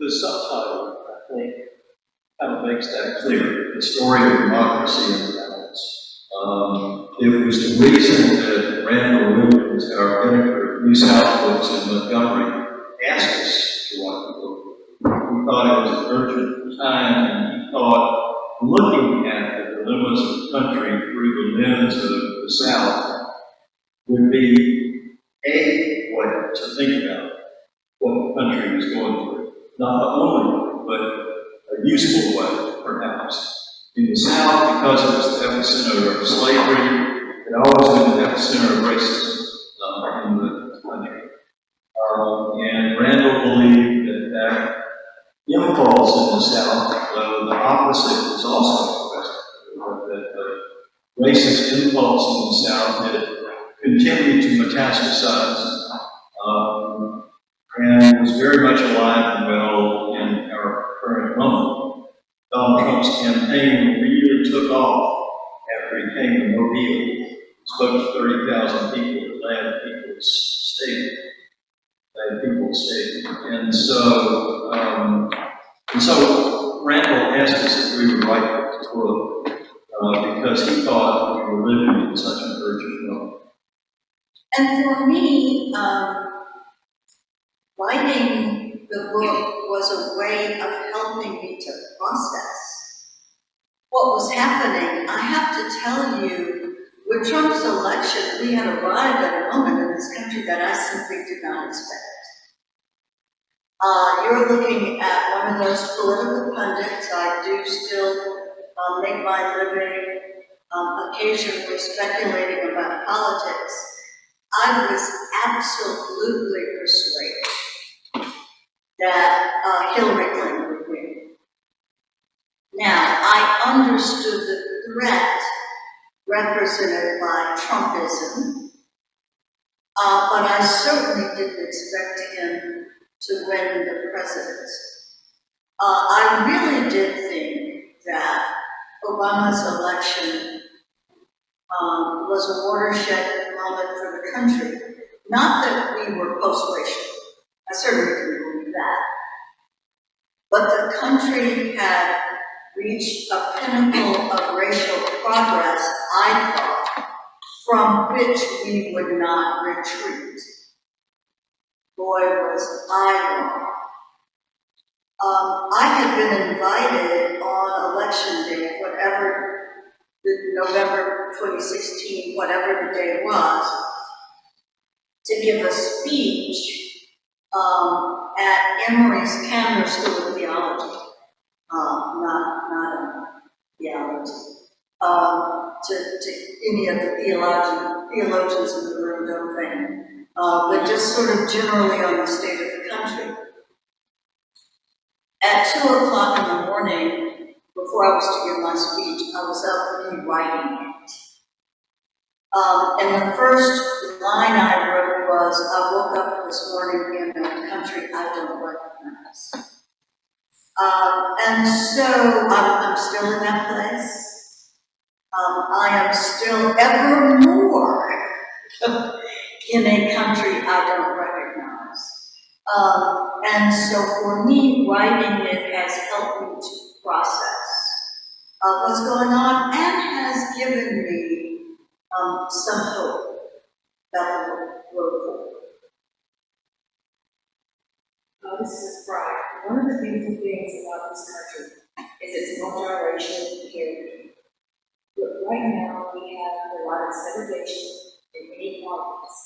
The subtitle, I think, kind of makes that clear. The story of democracy and balance. It was the reason that Randall Williams, our editor at New South Books in Montgomery, asked us to write the book. We thought it was an urgent time, and he thought looking at the dilemmas of the country through the lens of the South would be a way to think about what the country was going through. Not the only way, but a useful way, perhaps. In the South, because it was the epicenter of slavery, it always been the epicenter of racism in the country. And Randall believed that impulse in the South, though the opposite was also present, that the racist impulse in the South had continued to metastasize and was very much alive and well in our current moment. Donald Trump's campaign really took off after he came to Mobile. He spoke to 30,000 people at Land People's Stadium. And so Randall asked us if we would write this book because he thought we were living in such an urgent moment. And for me, writing the book was a way of helping me to process what was happening. I have to tell you, with Trump's election, we had arrived at a moment in this country that I simply did not expect. You're looking at one of those political pundits. I do still make my living occasionally speculating about politics. I was absolutely persuaded that Hillary Clinton would win. Now, I understood the threat represented by Trumpism, but I certainly didn't expect him to win the presidency. I really did think that Obama's election was a watershed moment for the country. Not that we were post-racial. I certainly didn't believe that. But the country had reached a pinnacle of racial progress, I thought, from which we would not retreat. Boy, was I wrong. I had been invited on election day, whatever November 2016, whatever the day was, to give a speech at Emory's Camner School of Theology, not a theology, to any of the theologians in the room, don't think, but just sort of generally on the state of the country. At 2 o'clock in the morning, before I was to give my speech, I was up rewriting it. And the first line I wrote was, I woke up this morning in a country I don't recognize. And so I'm still in that place. I am still evermore in a country I don't recognize. And so for me, writing it has helped me to process what's going on and has given me some hope that the road forward. This is Frye. One of the beautiful things about this country is its multiracial heritage. But right now, we have a lot of segregation and inequalities.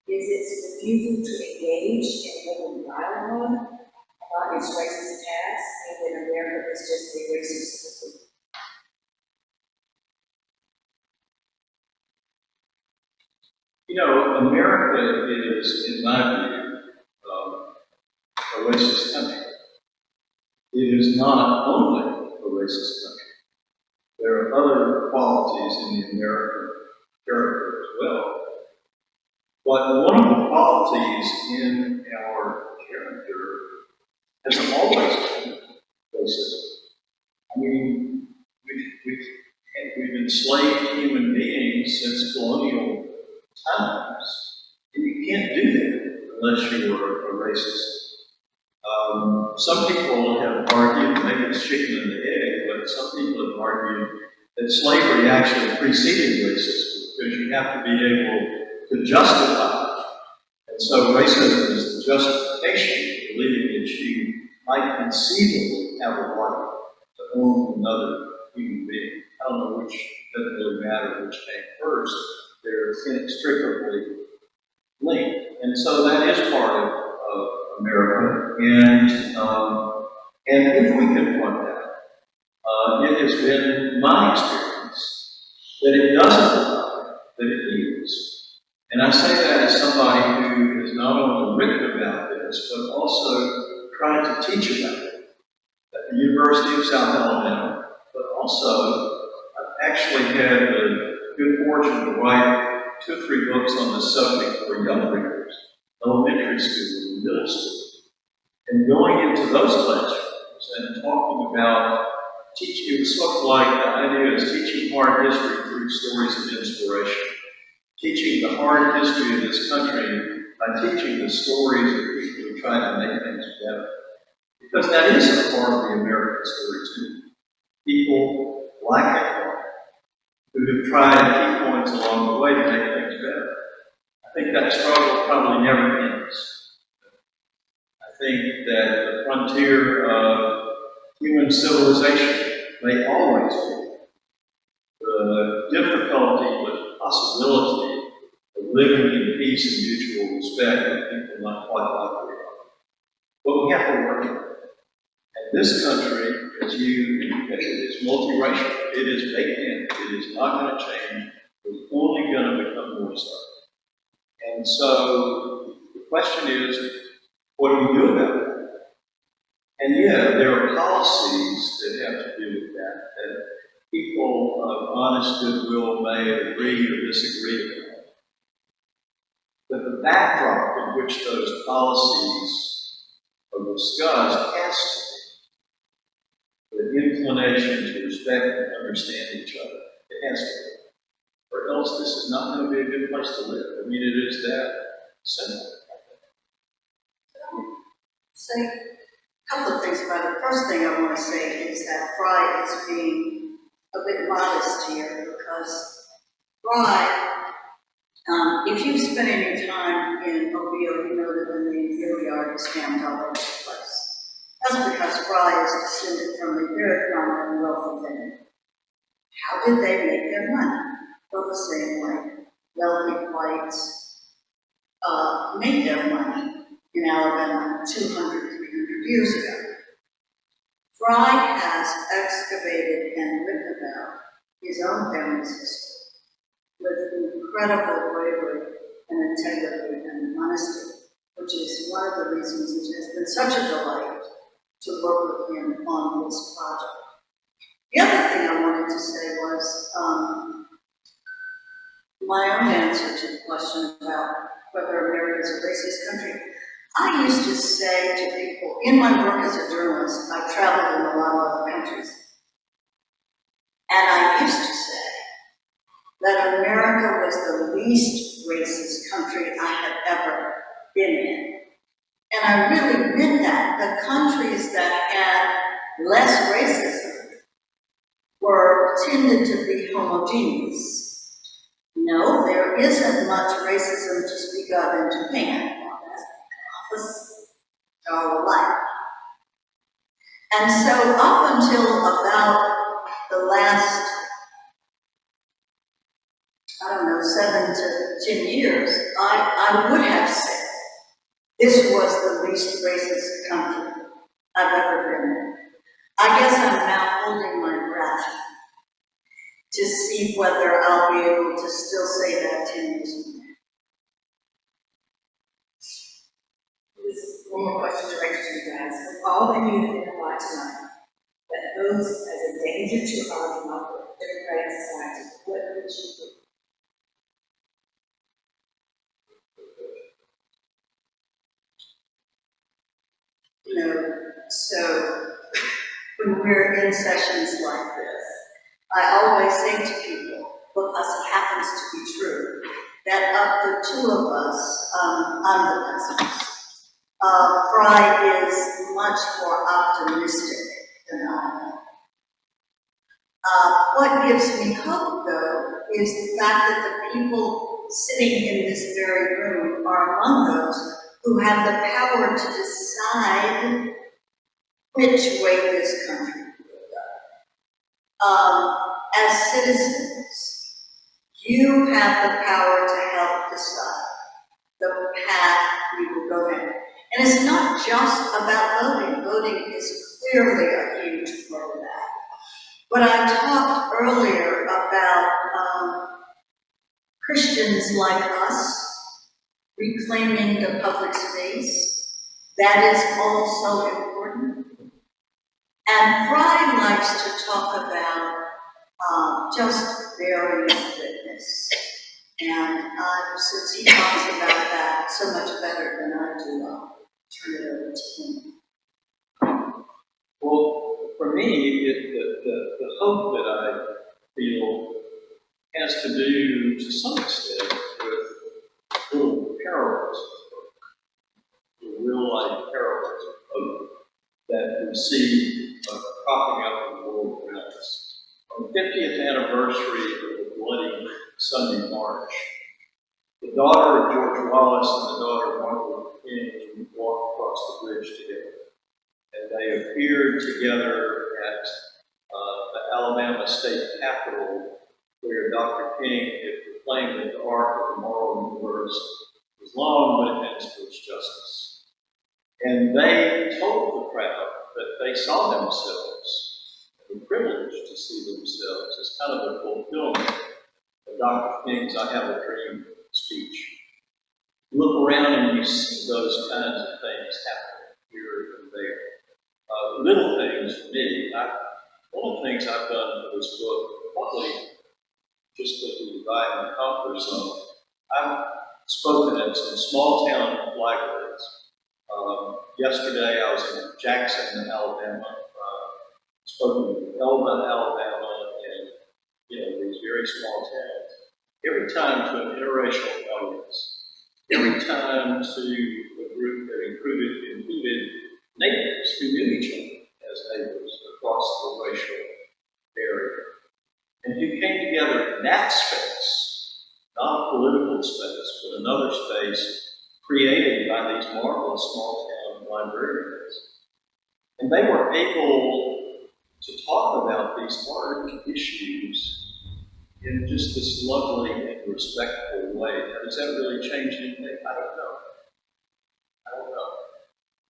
Is its refusal to engage in open dialogue about its racist past, and that America is just a racist system? You know, America is, in my view, a racist country. It is not only a racist country. There are other qualities in the American character as well. But one of the qualities in our character has always been racism. I mean, we've enslaved human beings since colonial times. And you can't do that unless you're a racist. Some people have argued, maybe it's chicken and the egg, but some people have argued that slavery actually preceded racism because you have to be able to justify it. And so racism is the justification for believing that you might conceivably have a right to own another human being. I don't know which, doesn't really matter which came first. They're inextricably linked. And so that is part of America. And if we can point that, it has been my experience that it doesn't look like that it is. And I say that as somebody who has not only written about this, but also tried to teach about it at the University of South Alabama, but also I've actually had the good fortune to write 2 or 3 books on the subject for young readers, elementary school and middle school. And going into those classrooms and talking about teaching, it was sort of like the idea is teaching hard history through stories of inspiration. Teaching the hard history of this country by teaching the stories of people who try to make things better. Because that is a part of the American story too. People like Gaillard who have tried key points along the way to make things better. I think that struggle probably never ends. I think that the frontier of human civilization may always be the difficulty but possibility of living in peace and mutual respect with people not quite like we are. But we have to work on it. And this country, as you indicated, is multiracial. It is baked in. It is not going to change. It's only going to become more so. And so the question is, what do we do about it? And yeah, there are policies that have to do with that people of honest goodwill may agree or disagree with. But the backdrop in which those policies are discussed has to be the inclination to respect and understand each other. It has to be. Or else this is not going to be a good place to live. I mean, it is that simple. Say a couple of things about it. First thing I want to say is that Frye is being a bit modest here because Frye, if you've spent any time in Mobile, you know that the name Gaillard is found all over the place. That's because Frye is descended from a very prominent and wealthy family. How did they make their money? Well, the same way wealthy whites made their money in Alabama 200, 300 years ago. Frye has excavated and written about his own family's history with incredible bravery and integrity and honesty, which is one of the reasons it has been such a delight to work with him on this project. The other thing I wanted to say was my own answer to the question about whether America is a racist country. I used to say to people, in my work as a journalist, I've traveled in a lot of other countries, and I used to say that America was the least racist country I had ever been in. And I really meant that. The countries that had less racism tended to be homogeneous. No, there isn't much racism to speak of in Japan. All alike. And so up until about the last, 7 to 10 years, I would have said this was the least racist country I've ever been in. I guess I'm now holding my breath to see whether I'll be able to still say that 10 years from now. One more question directed to you guys. With all that you have identified tonight, that pose as a danger to our democratic society, what would you do? So when we're in sessions like this, I always say to people, because it happens to be true, that of the two of us, I'm the pessimist. Frye is much more optimistic than I am. What gives me hope, though, is the fact that the people sitting in this very room are among those who have the power to decide which way this country will go. As citizens, you have the power to help decide the path we will go in. And it's not just about voting. Voting is clearly a huge part of that. But I talked earlier about Christians like us reclaiming the public space. That is also important. And Frye likes to talk about just varying fitness. And since he talks about that so much better than I do, I'll turn it over to him. Well, for me, the hope that I feel has to do, to some extent, with little parallels, the real-life parallels of hope that we see cropping up in the world around us. On the 50th anniversary of the bloody Sunday March, the daughter of George Wallace and the daughter of Martin Luther King walked across the bridge together. And they appeared together at the Alabama State Capitol, where Dr. King had proclaimed that the arc of the moral universe was long but it bends towards justice. And they told the crowd that they saw themselves, and were privileged to see themselves as kind of a fulfillment of Dr. King's "I Have a Dream" speech. You look around and you see those kinds of things happening here and there. Little things for me. One of the things I've done for this book, probably just because we divide in the comfort zone, I've spoken at some small town libraries. Yesterday I was in Jackson, Alabama, spoken in Elba, Alabama, and these very small towns. Every time to an interracial audience, every time to a group that included neighbors who knew each other as neighbors across the racial barrier, and who came together in that space, not a political space, but another space created by these marvelous small town librarians. And they were able to talk about these hard issues in just this lovely and respectful way. Now, does that really change anything? I don't know.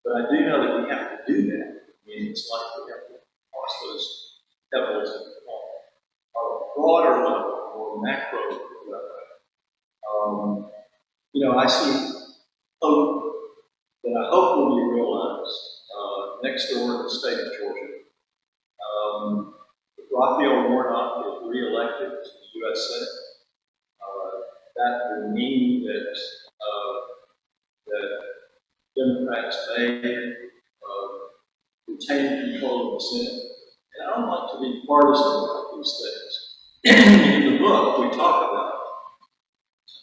But I do know that we have to do that. I mean, it's like we have to toss those pebbles in the pond. On a broader level, more macro level, I see hope that I hope will be realized next door in the state of Georgia. If Raphael Warnock is reelected to the U.S. Senate, that would mean that Democrats may retain control of the Senate. And I don't like to be partisan about these things. In the book, we talk about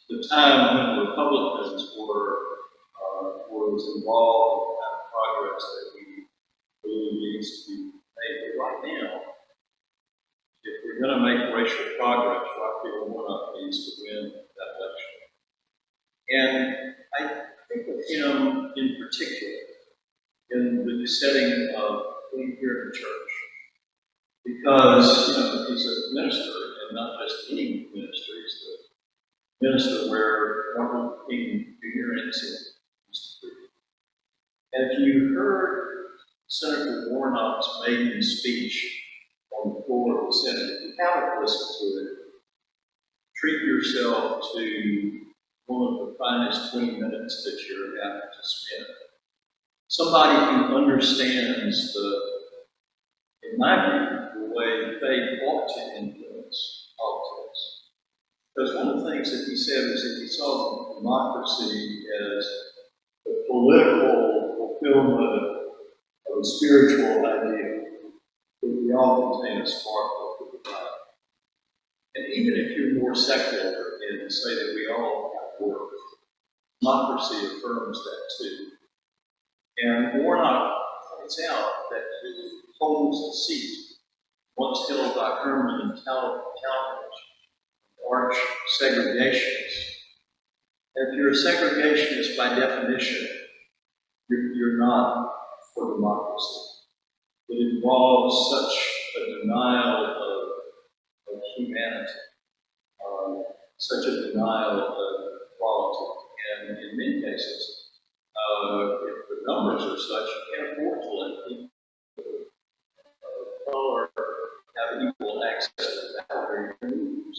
the time when Republicans was involved in the kind of progress that we believe needs to be made. But right now, if we're going to make racial progress, Raphael Warnock needs to win that election. And I think of him in particular in the setting of being here in the church, because he's a minister, and not just any minister. He's the minister where Martin Luther King Jr. and used to be. And if you heard Senator Warnock's maiden speech on the floor of the Senate, if you haven't listened to it, treat yourself to one of the finest 20 minutes that you're about to spend. Somebody who understands in my view, the way faith ought to influence politics. Because one of the things that he said is that he saw democracy as the political fulfillment of a spiritual idea that we all contain a spark of the divine. And even if you're more secular and say that we all have work, democracy affirms that too. And Warnock points out that he holds the seat once held by Herman and Talmadge, arch segregationists. And if you're a segregationist by definition, you're not for democracy. involves such a denial of humanity, such a denial of equality. And in many cases, if the numbers are such, you can't afford to let people of color have equal access to that very news.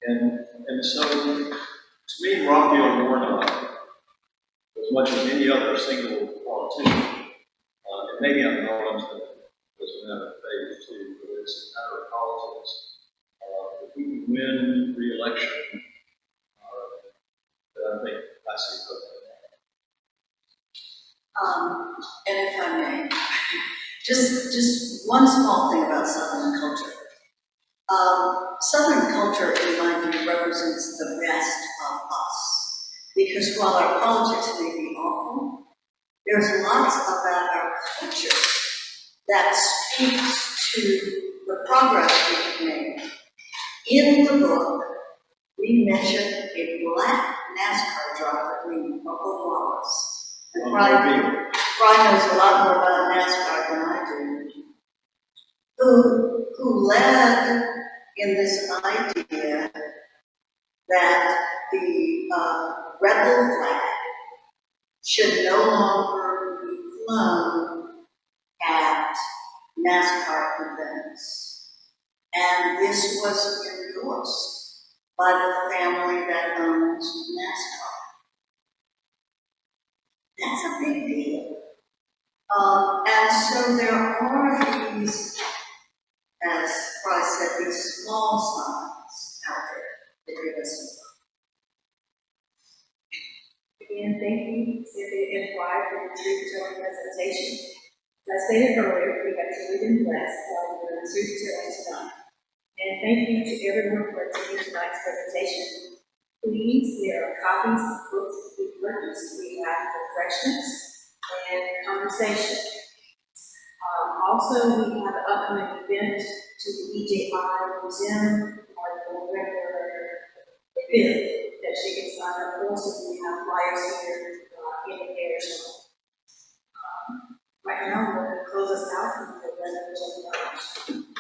And so, to me, Raphael Warnock, as much as any other single politician, and maybe I'm wrong, as a matter of faith too, but it's a matter of politics. If we can win re-election, then I think I see hope. And if I may, just one small thing about Southern culture. Southern culture, in my view, represents the best of us. Because while our politics may be awful, there's lots about our culture that speaks to the progress we've made. In the book, we mention a black NASCAR driver named Bubba Wallace. And Frye knows a lot more about NASCAR than I do. Who led in this idea that the rebel flag should no longer be flown at NASCAR events. And this was endorsed by the family that owns NASCAR. That's a big deal. And so there are these, as Frye said, these small signs out there that give us some hope. Again, thank you, Cynthia and Frye, for the truth-telling presentation. As I stated earlier, we have truly been blessed by the truth-telling tonight. And thank you to everyone for attending tonight's presentation. Please, there are copies of books that we've purchased. We have refreshments and conversation. Also, we have an upcoming event to the EJI Museum on November 5th that she can sign up for, so we have flyers here in the area. Right now, we're going to close us out with the resolution.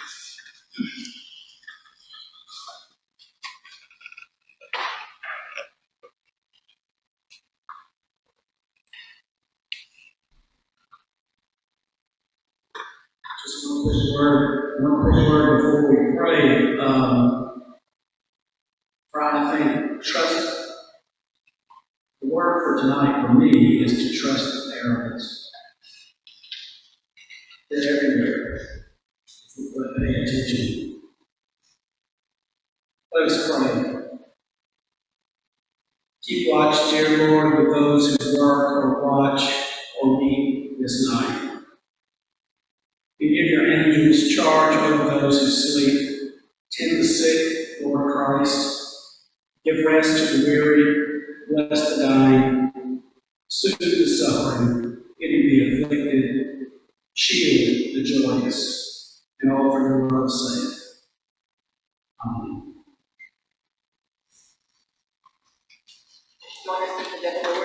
Just one quick word before we pray. Frye, I think trust. The word for tonight for me is to trust the parents. They're everywhere. If we pay attention. Let us pray. Keep watch, dear Lord, with those who work or watch or meet this night. You give your angels charge over those who sleep. Tend the sick, Lord Christ. Give rest to the weary. Bless the dying. Soothe the suffering. Pity the afflicted. Shield the joyous. And all for your love's sake. Amen. Lord, the